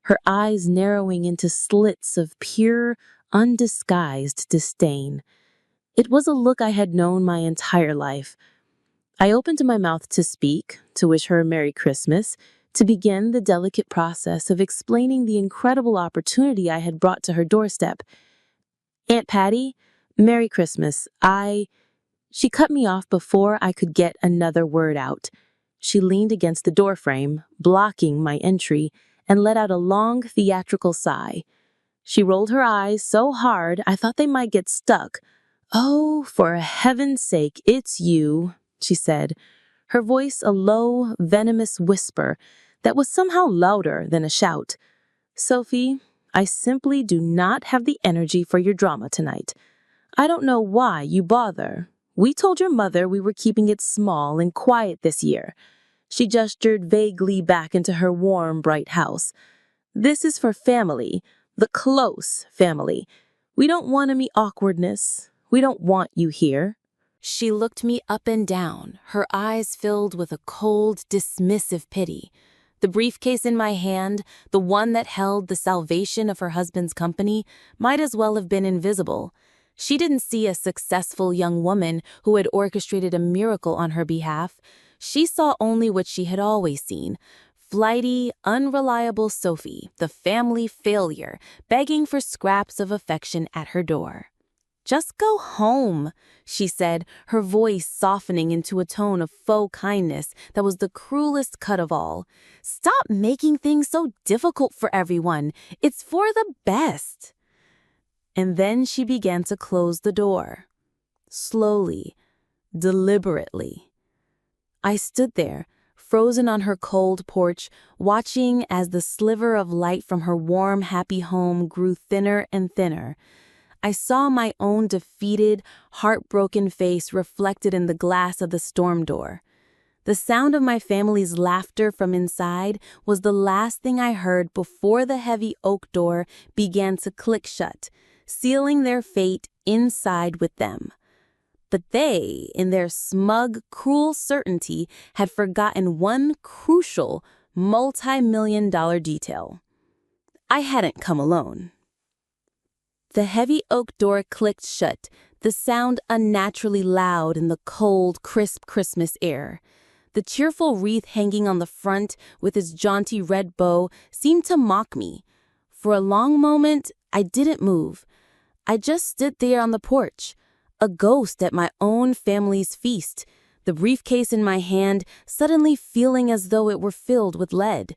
her eyes narrowing into slits of pure, undisguised disdain. It was a look I had known my entire life. I opened my mouth to speak, to wish her a Merry Christmas, to begin the delicate process of explaining the incredible opportunity I had brought to her doorstep. "Aunt Patty, Merry Christmas. She cut me off before I could get another word out. She leaned against the doorframe, blocking my entry, and let out a long theatrical sigh. She rolled her eyes so hard I thought they might get stuck. "Oh, for heaven's sake, it's you," she said, her voice a low, venomous whisper that was somehow louder than a shout. "Sophie, I simply do not have the energy for your drama tonight. I don't know why you bother. We told your mother we were keeping it small and quiet this year." She gestured vaguely back into her warm, bright house. "This is for family, the close family. We don't want any awkwardness. We don't want you here." She looked me up and down, her eyes filled with a cold, dismissive pity. The briefcase in my hand, the one that held the salvation of her husband's company, might as well have been invisible. She didn't see a successful young woman who had orchestrated a miracle on her behalf. She saw only what she had always seen: flighty, unreliable Sophie, the family failure, begging for scraps of affection at her door. "Just go home," she said, her voice softening into a tone of faux kindness that was the cruelest cut of all. "Stop making things so difficult for everyone. It's for the best." And then she began to close the door. Slowly, deliberately. I stood there, frozen on her cold porch, watching as the sliver of light from her warm, happy home grew thinner and thinner. I saw my own defeated, heartbroken face reflected in the glass of the storm door. The sound of my family's laughter from inside was the last thing I heard before the heavy oak door began to click shut, sealing their fate inside with them. But they, in their smug, cruel certainty, had forgotten one crucial, multi-million-dollar detail. I hadn't come alone. The heavy oak door clicked shut, the sound unnaturally loud in the cold, crisp Christmas air. The cheerful wreath hanging on the front with its jaunty red bow seemed to mock me. For a long moment, I didn't move. I just stood there on the porch, a ghost at my own family's feast, the briefcase in my hand suddenly feeling as though it were filled with lead.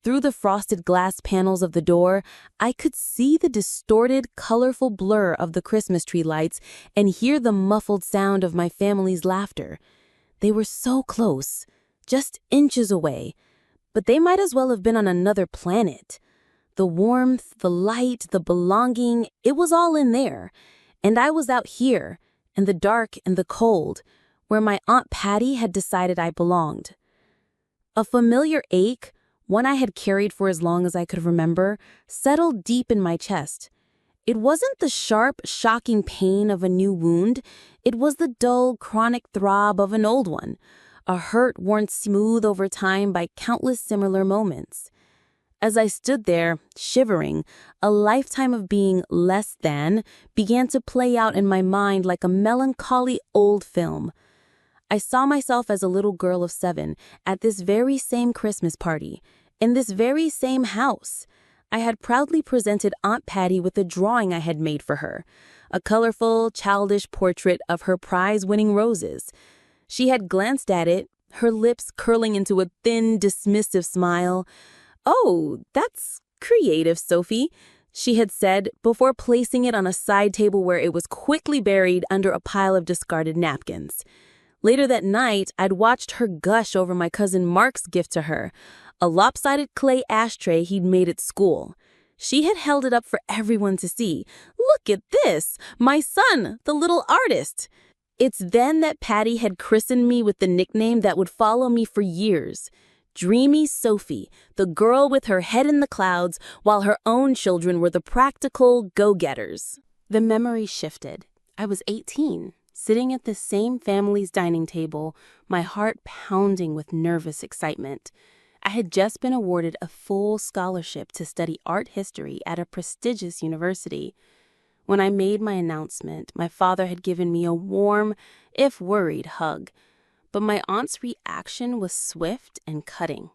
Through the frosted glass panels of the door, I could see the distorted, colorful blur of the Christmas tree lights and hear the muffled sound of my family's laughter. They were so close, just inches away, but they might as well have been on another planet. The warmth, the light, the belonging, it was all in there. And I was out here, in the dark and the cold, where my Aunt Patty had decided I belonged. A familiar ache, one I had carried for as long as I could remember, settled deep in my chest. It wasn't the sharp, shocking pain of a new wound. It was the dull, chronic throb of an old one, a hurt worn smooth over time by countless similar moments. As I stood there, shivering, a lifetime of being less than began to play out in my mind like a melancholy old film. I saw myself as a little girl of 7 at this very same Christmas party, in this very same house. I had proudly presented Aunt Patty with a drawing I had made for her, a colorful, childish portrait of her prize-winning roses. She had glanced at it, her lips curling into a thin, dismissive smile. "Oh, that's creative, Sophie," she had said before placing it on a side table where it was quickly buried under a pile of discarded napkins. Later that night, I'd watched her gush over my cousin Mark's gift to her, a lopsided clay ashtray he'd made at school. She had held it up for everyone to see. "Look at this! My son, the little artist!" It's then that Patty had christened me with the nickname that would follow me for years. Dreamy Sophie, the girl with her head in the clouds, while her own children were the practical go-getters. The memory shifted. I was 18, sitting at the same family's dining table, my heart pounding with nervous excitement. I had just been awarded a full scholarship to study art history at a prestigious university. When I made my announcement, my father had given me a warm, if worried, hug. But my aunt's reaction was swift and cutting.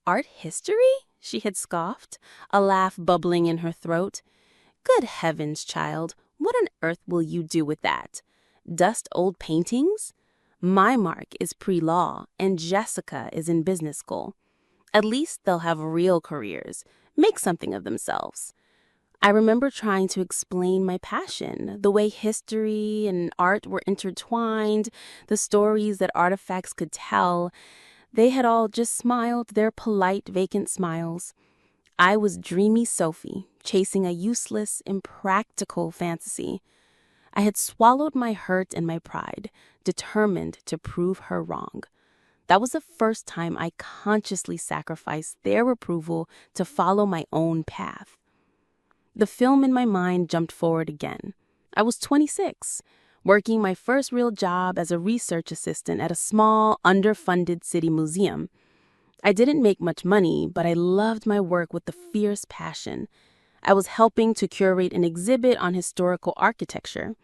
"Art history?" she had scoffed, a laugh bubbling in her throat. "Good heavens, child, what on earth will you do with that? Dust old paintings? My Mark is pre-law, and Jessica is in business school. At least they'll have real careers, make something of themselves." I remember trying to explain my passion, the way history and art were intertwined, the stories that artifacts could tell. They had all just smiled their polite, vacant smiles. I was dreamy Sophie, chasing a useless, impractical fantasy. I had swallowed my hurt and my pride, determined to prove her wrong. That was the first time I consciously sacrificed their approval to follow my own path. The film in my mind jumped forward again. I was 26, working my first real job as a research assistant at a small, underfunded city museum. I didn't make much money, but I loved my work with a fierce passion. I was helping to curate an exhibit on historical architecture.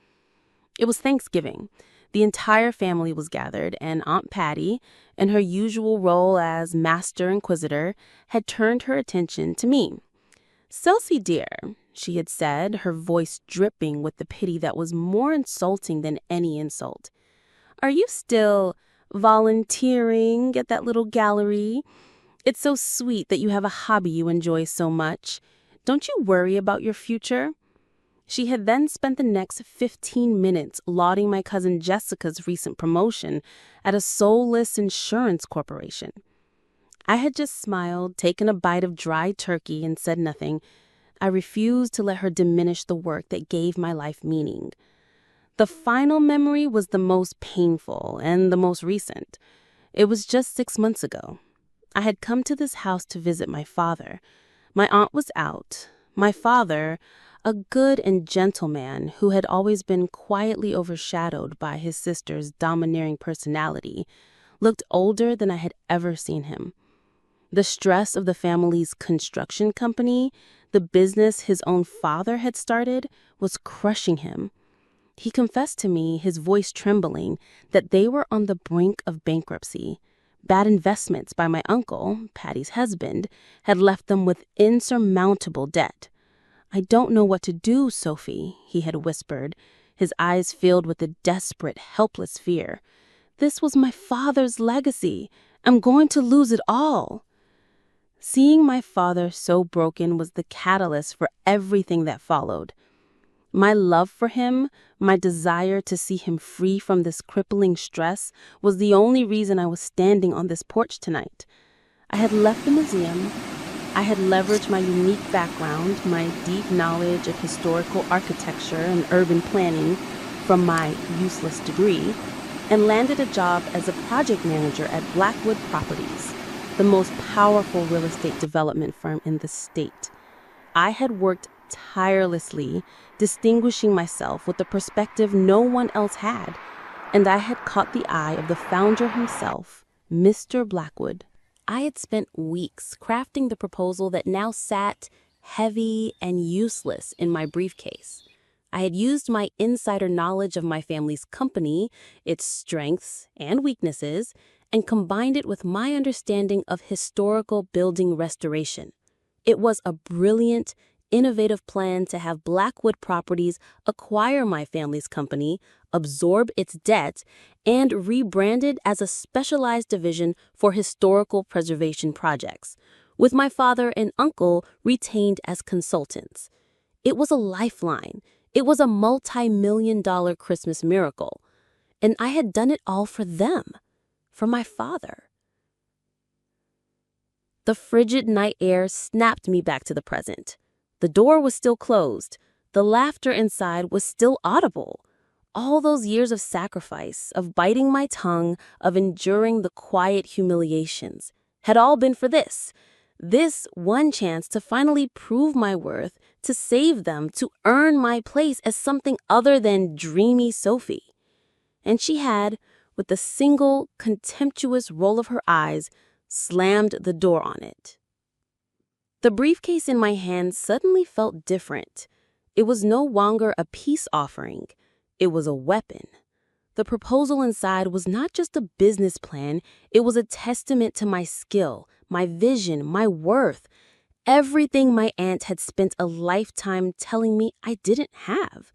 It was Thanksgiving. The entire family was gathered, and Aunt Patty, in her usual role as Master Inquisitor, had turned her attention to me. "Sophie, dear, she had said, her voice dripping with the pity that was more insulting than any insult. "Are you still volunteering at that little gallery? It's so sweet that you have a hobby you enjoy so much. Don't you worry about your future?" She had then spent the next 15 minutes lauding my cousin Jessica's recent promotion at a soulless insurance corporation. I had just smiled, taken a bite of dry turkey, and said nothing. I refused to let her diminish the work that gave my life meaning. The final memory was the most painful and the most recent. It was just 6 months ago. I had come to this house to visit my father. My aunt was out. My father, a good and gentle man who had always been quietly overshadowed by his sister's domineering personality, looked older than I had ever seen him. The stress of the family's construction company, the business his own father had started, was crushing him. He confessed to me, his voice trembling, that they were on the brink of bankruptcy. Bad investments by my uncle, Patty's husband, had left them with insurmountable debt. "I don't know what to do, Sophie," he had whispered, his eyes filled with a desperate, helpless fear. "This was my father's legacy. I'm going to lose it all." Seeing my father so broken was the catalyst for everything that followed. My love for him, my desire to see him free from this crippling stress, was the only reason I was standing on this porch tonight. I had left the museum. I had leveraged my unique background, my deep knowledge of historical architecture and urban planning from my useless degree, and landed a job as a project manager at Blackwood Properties, the most powerful real estate development firm in the state. I had worked tirelessly, distinguishing myself with a perspective no one else had, and I had caught the eye of the founder himself, Mr. Blackwood. I had spent weeks crafting the proposal that now sat heavy and useless in my briefcase. I had used my insider knowledge of my family's company, its strengths and weaknesses, and combined it with my understanding of historical building restoration. It was a brilliant, innovative plan to have Blackwood Properties acquire my family's company, absorb its debt, and rebrand it as a specialized division for historical preservation projects, with my father and uncle retained as consultants. It was a lifeline. It was a multi-million-dollar Christmas miracle. And I had done it all for them, for my father. The frigid night air snapped me back to the present. The door was still closed. The laughter inside was still audible. All those years of sacrifice, of biting my tongue, of enduring the quiet humiliations, had all been for this one chance to finally prove my worth, to save them, to earn my place as something other than dreamy Sophie. And she had, with a single contemptuous roll of her eyes, slammed the door on it. The briefcase in my hand suddenly felt different. It was no longer a peace offering. It was a weapon. The proposal inside was not just a business plan. It was a testament to my skill, my vision, my worth, everything my aunt had spent a lifetime telling me I didn't have.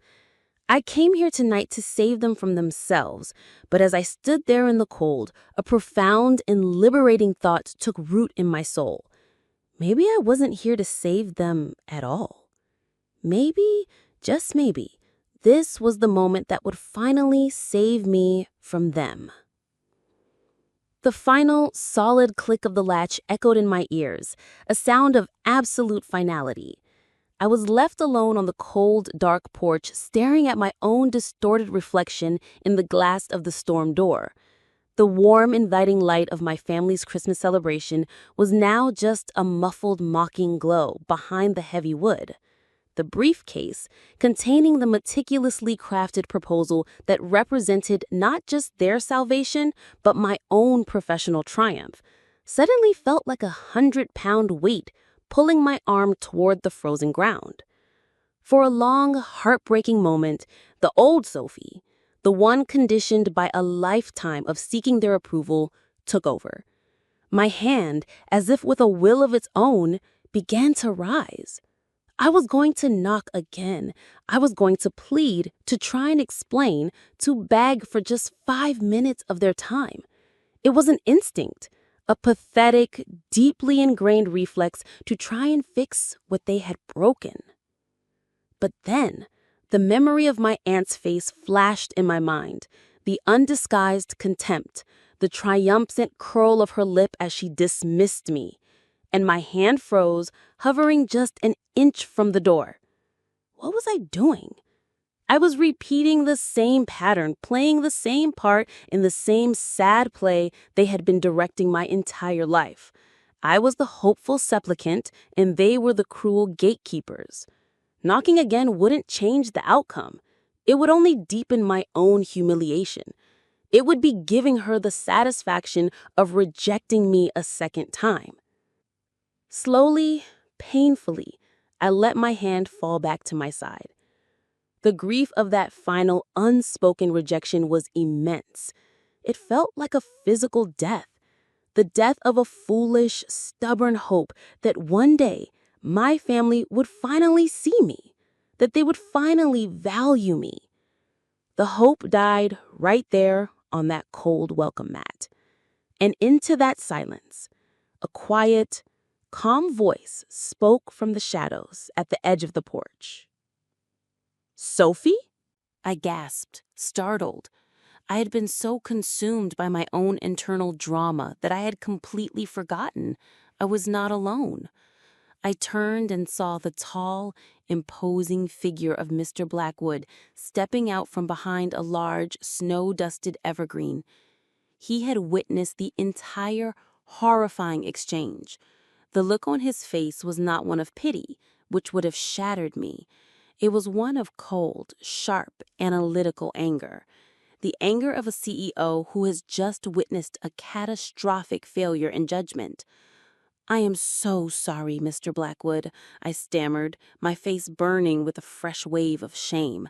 I came here tonight to save them from themselves, but as I stood there in the cold, a profound and liberating thought took root in my soul. Maybe I wasn't here to save them at all. Maybe, just maybe, this was the moment that would finally save me from them. The final, solid click of the latch echoed in my ears, a sound of absolute finality. I was left alone on the cold, dark porch, staring at my own distorted reflection in the glass of the storm door. The warm, inviting light of my family's Christmas celebration was now just a muffled, mocking glow behind the heavy wood. The briefcase, containing the meticulously crafted proposal that represented not just their salvation, but my own professional triumph, suddenly felt like 100-pound weight pulling my arm toward the frozen ground. For a long, heartbreaking moment, the old Sophie, the one conditioned by a lifetime of seeking their approval, took over. My hand, as if with a will of its own, began to rise. I was going to knock again. I was going to plead, to try and explain, to beg for just 5 minutes of their time. It was an instinct, a pathetic, deeply ingrained reflex to try and fix what they had broken. But then, the memory of my aunt's face flashed in my mind, the undisguised contempt, the triumphant curl of her lip as she dismissed me, and my hand froze, hovering just an inch from the door. What was I doing? I was repeating the same pattern, playing the same part in the same sad play they had been directing my entire life. I was the hopeful supplicant, and they were the cruel gatekeepers. Knocking again wouldn't change the outcome. It would only deepen my own humiliation. It would be giving her the satisfaction of rejecting me a second time. Slowly, painfully, I let my hand fall back to my side. The grief of that final unspoken rejection was immense. It felt like a physical death, the death of a foolish, stubborn hope that one day my family would finally see me, that they would finally value me. The hope died right there on that cold welcome mat. And into that silence, a quiet, calm voice spoke from the shadows at the edge of the porch. "Sophie?" I gasped, startled. I had been so consumed by my own internal drama that I had completely forgotten I was not alone. I turned and saw the tall, imposing figure of Mr. Blackwood stepping out from behind a large, snow-dusted evergreen. He had witnessed the entire horrifying exchange. The look on his face was not one of pity, which would have shattered me. It was one of cold, sharp, analytical anger. The anger of a CEO who has just witnessed a catastrophic failure in judgment. "I am so sorry, Mr. Blackwood," I stammered, my face burning with a fresh wave of shame.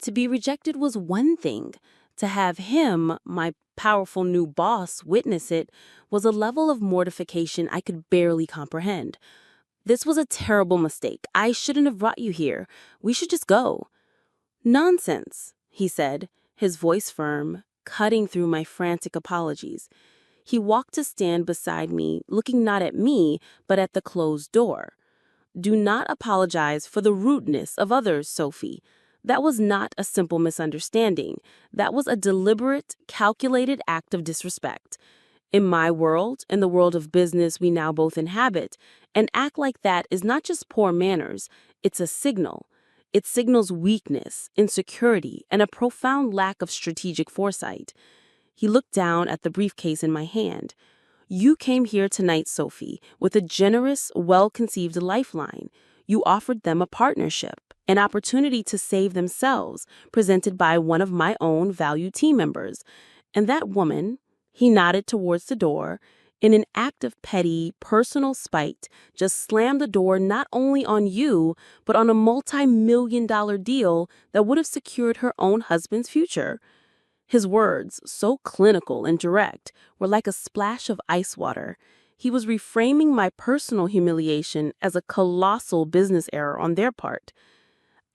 To be rejected was one thing. To have him, my powerful new boss, witness it was a level of mortification I could barely comprehend. "This was a terrible mistake. I shouldn't have brought you here. We should just go." "Nonsense," he said, his voice firm, cutting through my frantic apologies. He walked to stand beside me, looking not at me, but at the closed door. "Do not apologize for the rudeness of others, Sophie. That was not a simple misunderstanding. That was a deliberate, calculated act of disrespect. In my world, in the world of business we now both inhabit, an act like that is not just poor manners, it's a signal. It signals weakness, insecurity, and a profound lack of strategic foresight." He looked down at the briefcase in my hand. "You came here tonight, Sophie, with a generous, well-conceived lifeline. You offered them a partnership, an opportunity to save themselves, presented by one of my own valued team members. And that woman," he nodded towards the door, "in an act of petty, personal spite, just slammed the door not only on you, but on a multi-million-dollar deal that would have secured her own husband's future." His words, so clinical and direct, were like a splash of ice water. He was reframing my personal humiliation as a colossal business error on their part.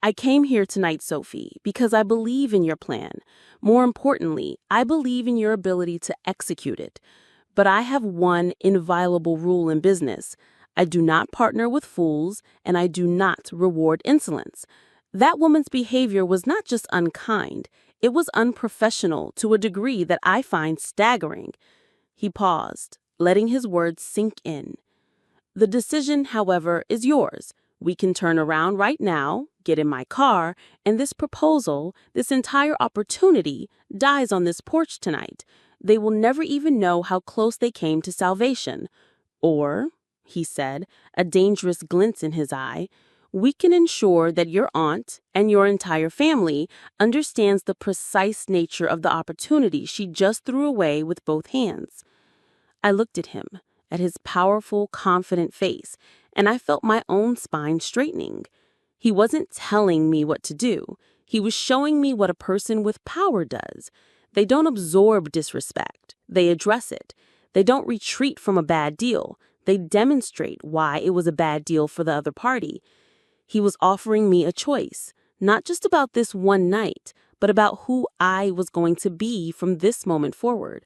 "I came here tonight, Sophie, because I believe in your plan. More importantly, I believe in your ability to execute it. But I have one inviolable rule in business. I do not partner with fools, and I do not reward insolence. That woman's behavior was not just unkind. It was unprofessional to a degree that I find staggering." He paused, letting his words sink in. "The decision, however, is yours. We can turn around right now, get in my car, and this proposal, this entire opportunity, dies on this porch tonight. They will never even know how close they came to salvation. Or," he said, a dangerous glint in his eye, "we can ensure that your aunt and your entire family understands the precise nature of the opportunity she just threw away with both hands." I looked at him, at his powerful, confident face, and I felt my own spine straightening. He wasn't telling me what to do. He was showing me what a person with power does. They don't absorb disrespect. They address it. They don't retreat from a bad deal. They demonstrate why it was a bad deal for the other party. He was offering me a choice, not just about this one night, but about who I was going to be from this moment forward.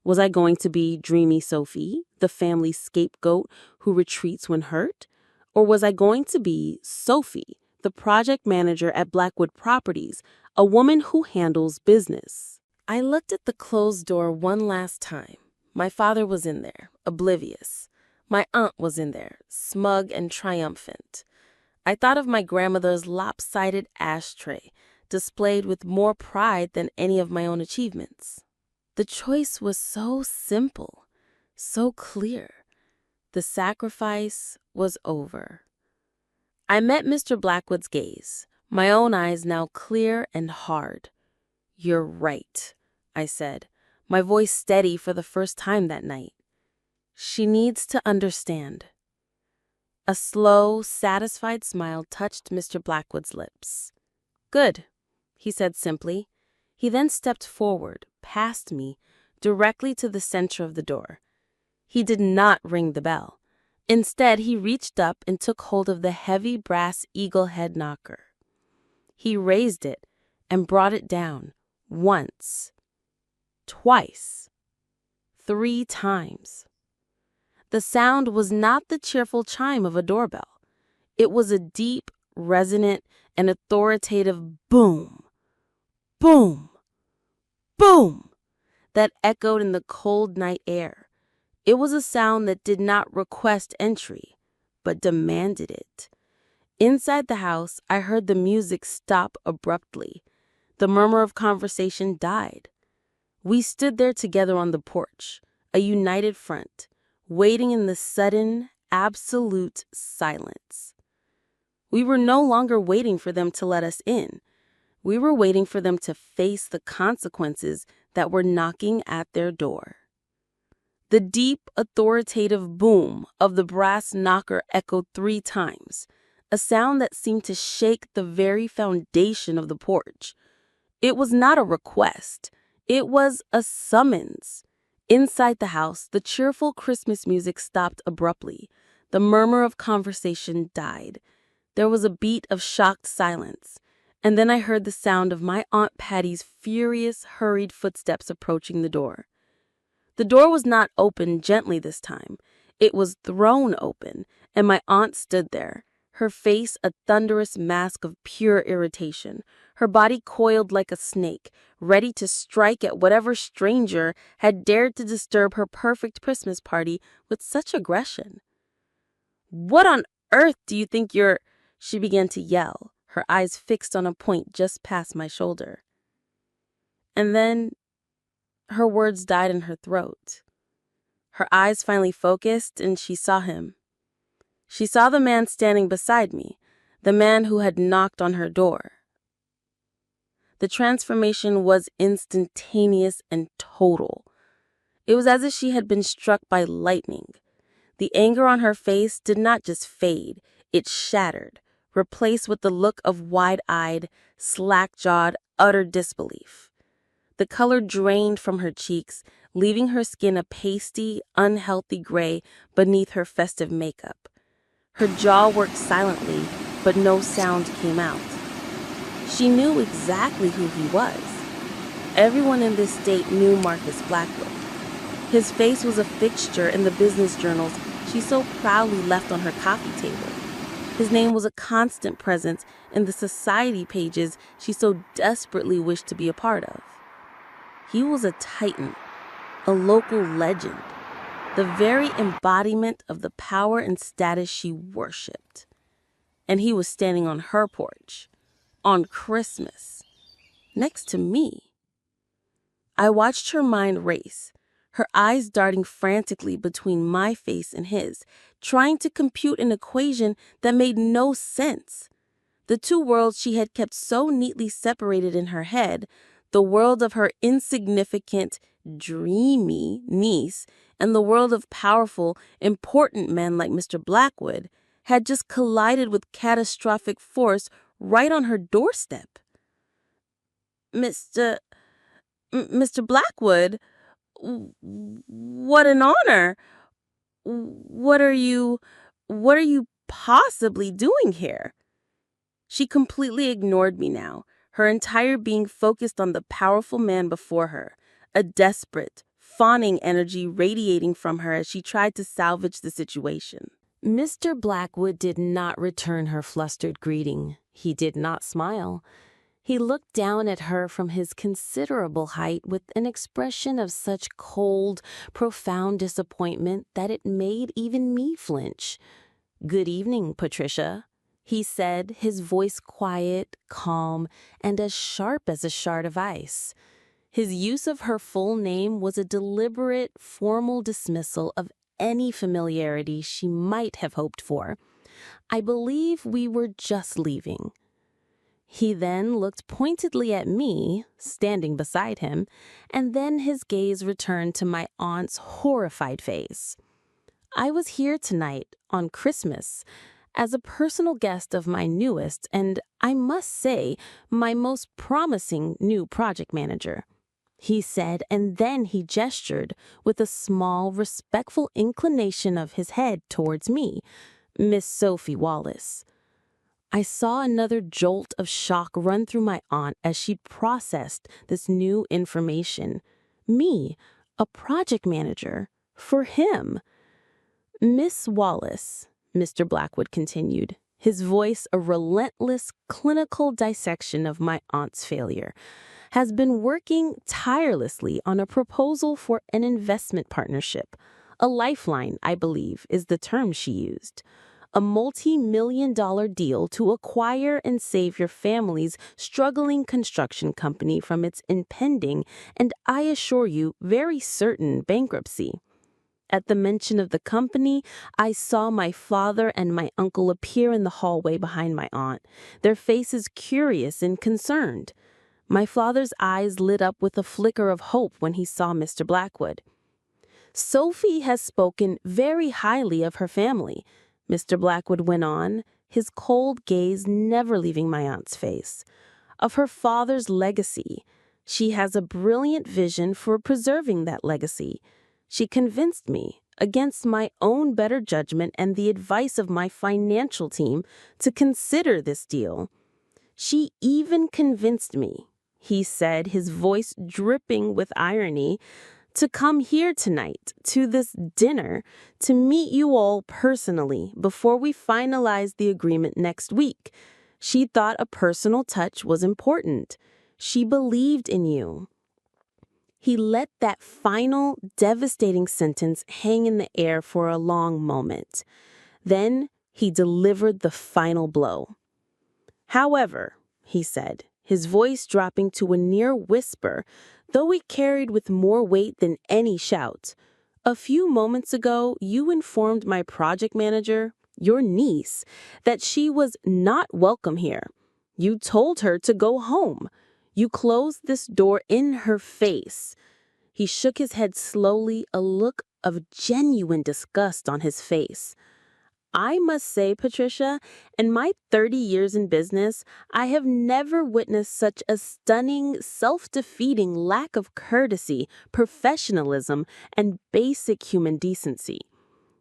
Was I going to be dreamy Sophie, the family scapegoat who retreats when hurt? Or was I going to be Sophie, the project manager at Blackwood Properties, a woman who handles business? I looked at the closed door one last time. My father was in there, oblivious. My aunt was in there, smug and triumphant. I thought of my grandmother's lopsided ashtray, displayed with more pride than any of my own achievements. The choice was so simple, so clear. The sacrifice was over. I met Mr. Blackwood's gaze, my own eyes now clear and hard. "You're right," I said, my voice steady for the first time that night. "She needs to understand." A slow, satisfied smile touched Mr. Blackwood's lips. "Good," he said simply. He then stepped forward, past me, directly to the center of the door. He did not ring the bell. Instead, he reached up and took hold of the heavy brass eagle head knocker. He raised it and brought it down, once, twice, 3 times. The sound was not the cheerful chime of a doorbell. It was a deep, resonant, and authoritative boom, boom, boom that echoed in the cold night air. It was a sound that did not request entry, but demanded it. Inside the house, I heard the music stop abruptly. The murmur of conversation died. We stood there together on the porch, a united front, waiting in the sudden, absolute silence. We were no longer waiting for them to let us in. We were waiting for them to face the consequences that were knocking at their door. The deep, authoritative boom of the brass knocker echoed 3 times, a sound that seemed to shake the very foundation of the porch. It was not a request. It was a summons. Inside the house, the cheerful Christmas music stopped abruptly. The murmur of conversation died. There was a beat of shocked silence, and then I heard the sound of my Aunt Patty's furious, hurried footsteps approaching the door. The door was not opened gently this time. It was thrown open, and my aunt stood there, her face a thunderous mask of pure irritation, her body coiled like a snake, ready to strike at whatever stranger had dared to disturb her perfect Christmas party with such aggression. "What on earth do you think you're—" she began to yell, her eyes fixed on a point just past my shoulder. And then her words died in her throat. Her eyes finally focused, and she saw him. She saw the man standing beside me, the man who had knocked on her door. The transformation was instantaneous and total. It was as if she had been struck by lightning. The anger on her face did not just fade, it shattered, replaced with the look of wide-eyed, slack-jawed, utter disbelief. The color drained from her cheeks, leaving her skin a pasty, unhealthy gray beneath her festive makeup. Her jaw worked silently, but no sound came out. She knew exactly who he was. Everyone in this state knew Marcus Blackwood. His face was a fixture in the business journals she so proudly left on her coffee table. His name was a constant presence in the society pages she so desperately wished to be a part of. He was a titan, a local legend, the very embodiment of the power and status she worshipped. And he was standing on her porch, on Christmas, next to me. I watched her mind race, her eyes darting frantically between my face and his, trying to compute an equation that made no sense. The two worlds she had kept so neatly separated in her head, the world of her insignificant, dreamy niece and the world of powerful, important men like Mr. Blackwood, had just collided with catastrophic force right on her doorstep. Mr. Blackwood, what an honor. What are you possibly doing here?" She completely ignored me now, her entire being focused on the powerful man before her, a desperate, fawning energy radiating from her as she tried to salvage the situation. Mr. Blackwood did not return her flustered greeting. He did not smile. He looked down at her from his considerable height with an expression of such cold, profound disappointment that it made even me flinch. "Good evening, Patricia," he said, his voice quiet, calm, and as sharp as a shard of ice. His use of her full name was a deliberate, formal dismissal of any familiarity she might have hoped for. "I believe we were just leaving." He then looked pointedly at me, standing beside him, and then his gaze returned to my aunt's horrified face. "I was here tonight, on Christmas, as a personal guest of my newest, and I must say, my most promising new project manager," he said, and then he gestured with a small, respectful inclination of his head towards me, "Miss Sophie Wallace." I saw another jolt of shock run through my aunt as she processed this new information. Me, a project manager, for him. "Miss Wallace," Mr. Blackwood continued, his voice a relentless, clinical dissection of my aunt's failure, "has been working tirelessly on a proposal for an investment partnership. A lifeline, I believe, is the term she used. A multi-million-dollar deal to acquire and save your family's struggling construction company from its impending, and I assure you, very certain bankruptcy." At the mention of the company, I saw my father and my uncle appear in the hallway behind my aunt, their faces curious and concerned. My father's eyes lit up with a flicker of hope when he saw Mr. Blackwood. "Sophie has spoken very highly of her family," Mr. Blackwood went on, his cold gaze never leaving my aunt's face. "Of her father's legacy. She has a brilliant vision for preserving that legacy. She convinced me, against my own better judgment and the advice of my financial team, to consider this deal. She even convinced me," he said, his voice dripping with irony, "to come here tonight, to this dinner, to meet you all personally before we finalize the agreement next week. She thought a personal touch was important. She believed in you." He let that final, devastating sentence hang in the air for a long moment. Then he delivered the final blow. "However," he said, his voice dropping to a near whisper, though it carried with more weight than any shout, "a few moments ago you informed my project manager, your niece, that she was not welcome here. You told her to go home. You closed this door in her face." He shook his head slowly, a look of genuine disgust on his face. "I must say, Patricia, in my 30 years in business, I have never witnessed such a stunning, self-defeating lack of courtesy, professionalism, and basic human decency.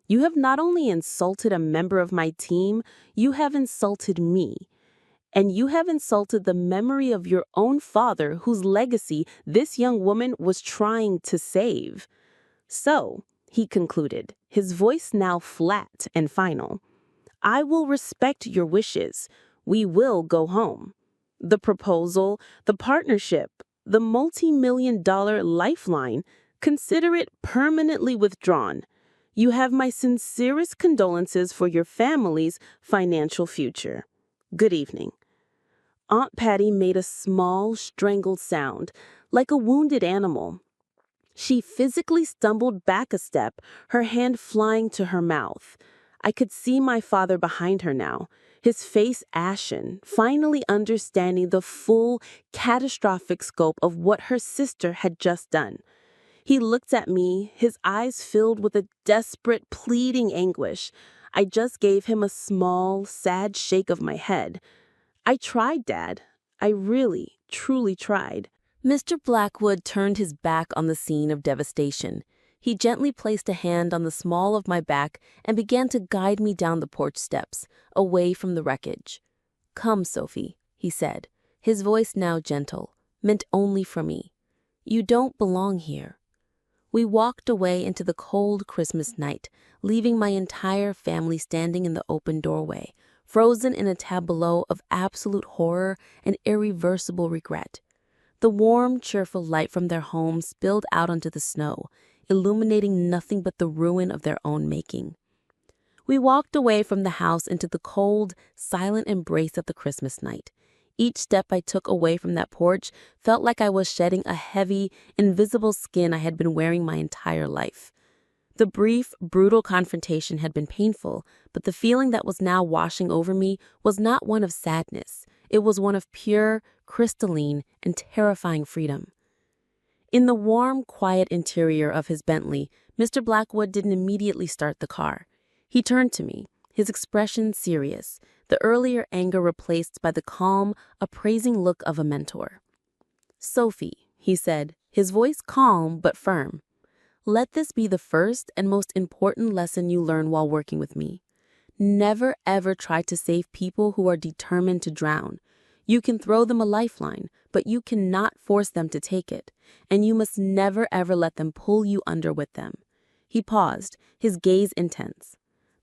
You have not only insulted a member of my team, you have insulted me. And you have insulted the memory of your own father, whose legacy this young woman was trying to save. So," he concluded, his voice now flat and final, "I will respect your wishes. We will go home. The proposal, the partnership, the multi-million-dollar lifeline, consider it permanently withdrawn. You have my sincerest condolences for your family's financial future. Good evening." Aunt Patty made a small, strangled sound, like a wounded animal. She physically stumbled back a step, her hand flying to her mouth. I could see my father behind her now, his face ashen, finally understanding the full, catastrophic scope of what her sister had just done. He looked at me, his eyes filled with a desperate, pleading anguish. I just gave him a small, sad shake of my head. "I tried, Dad. I really, truly tried." Mr. Blackwood turned his back on the scene of devastation. He gently placed a hand on the small of my back and began to guide me down the porch steps, away from the wreckage. "Come, Sophie," he said, his voice now gentle, meant only for me. "You don't belong here." We walked away into the cold Christmas night, leaving my entire family standing in the open doorway, frozen in a tableau of absolute horror and irreversible regret. The warm, cheerful light from their home spilled out onto the snow, illuminating nothing but the ruin of their own making. We walked away from the house into the cold, silent embrace of the Christmas night. Each step I took away from that porch felt like I was shedding a heavy, invisible skin I had been wearing my entire life. The brief, brutal confrontation had been painful, but the feeling that was now washing over me was not one of sadness. It was one of pure, crystalline, and terrifying freedom. In the warm, quiet interior of his Bentley, Mr. Blackwood didn't immediately start the car. He turned to me, his expression serious, the earlier anger replaced by the calm, appraising look of a mentor. "Sophie," he said, his voice calm but firm, "let this be the first and most important lesson you learn while working with me. Never ever try to save people who are determined to drown. You can throw them a lifeline, but you cannot force them to take it, and you must never ever let them pull you under with them." He paused, his gaze intense.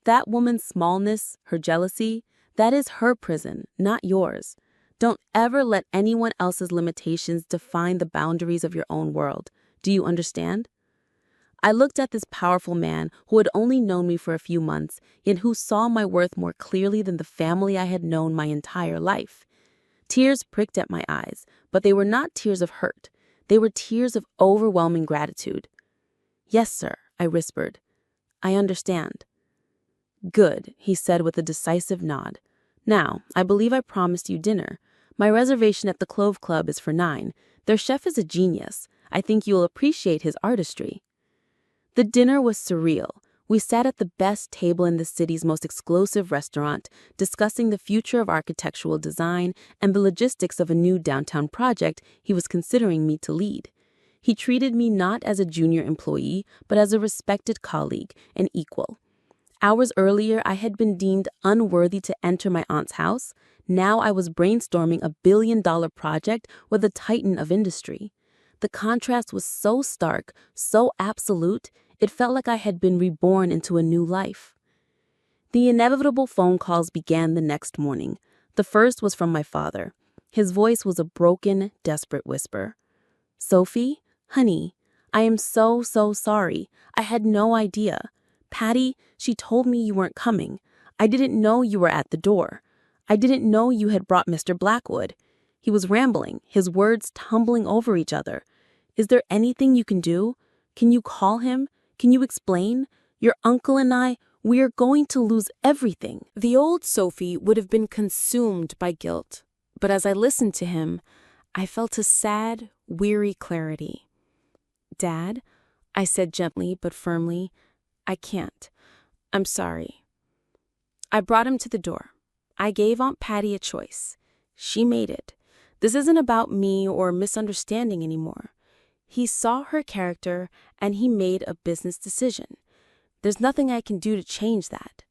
"That woman's smallness, her jealousy, that is her prison, not yours. Don't ever let anyone else's limitations define the boundaries of your own world. Do you understand?" I looked at this powerful man who had only known me for a few months, yet who saw my worth more clearly than the family I had known my entire life. Tears pricked at my eyes, but they were not tears of hurt. They were tears of overwhelming gratitude. "Yes, sir," I whispered. "I understand." "Good," he said with a decisive nod. "Now, I believe I promised you dinner. My reservation at the Clove Club is for 9. Their chef is a genius. I think you'll appreciate his artistry." The dinner was surreal. We sat at the best table in the city's most exclusive restaurant, discussing the future of architectural design and the logistics of a new downtown project he was considering me to lead. He treated me not as a junior employee, but as a respected colleague, an equal. Hours earlier, I had been deemed unworthy to enter my aunt's house. Now I was brainstorming a billion-dollar project with a titan of industry. The contrast was so stark, so absolute, it felt like I had been reborn into a new life. The inevitable phone calls began the next morning. The first was from my father. His voice was a broken, desperate whisper. "Sophie, honey, I am so sorry. I had no idea. Patty, she told me you weren't coming. I didn't know you were at the door. I didn't know you had brought Mr. Blackwood." He was rambling, his words tumbling over each other. "Is there anything you can do? Can you call him? Can you explain? Your uncle and I, we are going to lose everything." The old Sophie would have been consumed by guilt, but as I listened to him, I felt a sad, weary clarity. "Dad," I said gently but firmly, "I can't. I'm sorry." I brought him to the door. I gave Aunt Patty a choice. She made it. This isn't about me or misunderstanding anymore. He saw her character and he made a business decision. There's nothing I can do to change that.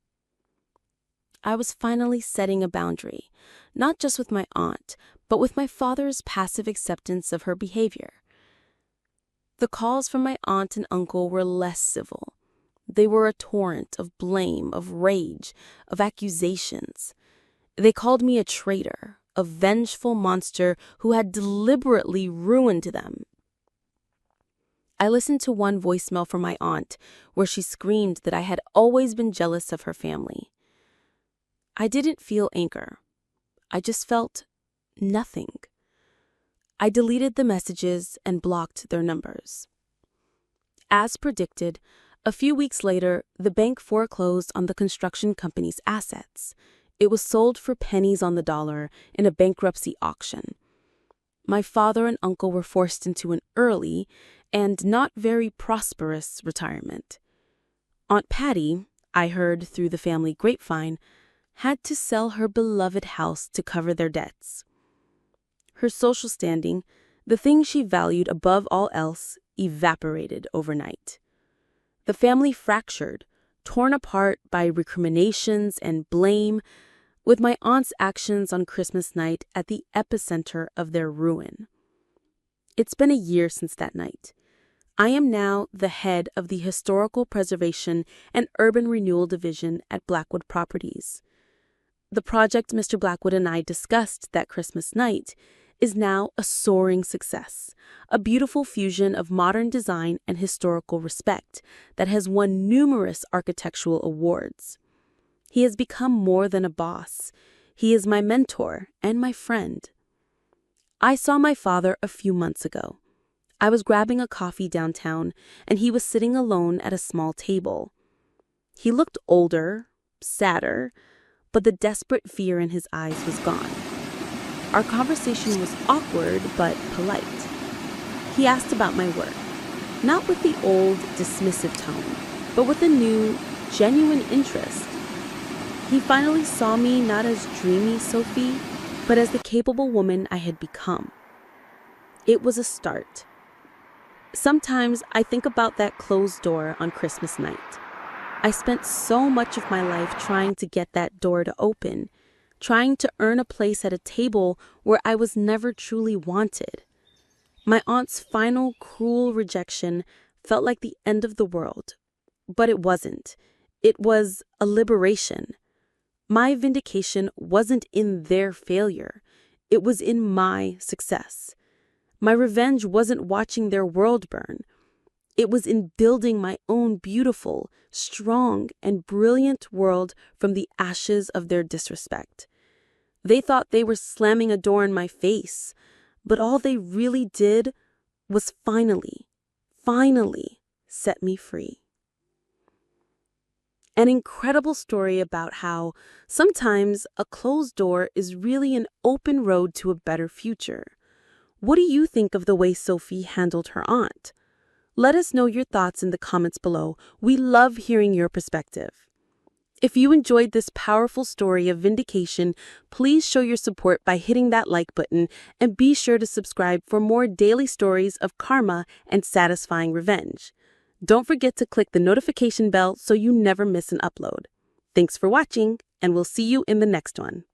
I was finally setting a boundary, not just with my aunt, but with my father's passive acceptance of her behavior. The calls from my aunt and uncle were less civil. They were a torrent of blame, of rage, of accusations. They called me a traitor, a vengeful monster who had deliberately ruined them. I listened to one voicemail from my aunt where she screamed that I had always been jealous of her family. I didn't feel anger. I just felt nothing. I deleted the messages and blocked their numbers. As predicted, a few weeks later, the bank foreclosed on the construction company's assets. It was sold for pennies on the dollar in a bankruptcy auction. My father and uncle were forced into an early and not very prosperous retirement. Aunt Patty, I heard through the family grapevine, had to sell her beloved house to cover their debts. Her social standing, the thing she valued above all else, evaporated overnight. The family fractured, torn apart by recriminations and blame. with my aunt's actions on Christmas night at the epicenter of their ruin. It's been a year since that night. I am now the head of the Historical Preservation and Urban Renewal Division at Blackwood Properties. The project Mr. Blackwood and I discussed that Christmas night is now a soaring success, a beautiful fusion of modern design and historical respect that has won numerous architectural awards. He has become more than a boss. He is my mentor and my friend. I saw my father a few months ago. I was grabbing a coffee downtown, and he was sitting alone at a small table. He looked older, sadder, but the desperate fear in his eyes was gone. Our conversation was awkward but polite. He asked about my work, not with the old, dismissive tone, but with a new, genuine interest. He finally saw me not as dreamy Sophie, but as the capable woman I had become. It was a start. Sometimes I think about that closed door on Christmas night. I spent so much of my life trying to get that door to open, trying to earn a place at a table where I was never truly wanted. My aunt's final cruel rejection felt like the end of the world, but it wasn't. It was a liberation. My vindication wasn't in their failure. It was in my success. My revenge wasn't watching their world burn. It was in building my own beautiful, strong, and brilliant world from the ashes of their disrespect. They thought they were slamming a door in my face, but all they really did was finally set me free. An incredible story about how sometimes a closed door is really an open road to a better future. What do you think of the way Sophie handled her aunt? Let us know your thoughts in the comments below. We love hearing your perspective. If you enjoyed this powerful story of vindication, please show your support by hitting that like button and be sure to subscribe for more daily stories of karma and satisfying revenge. Don't forget to click the notification bell so you never miss an upload. Thanks for watching, and we'll see you in the next one.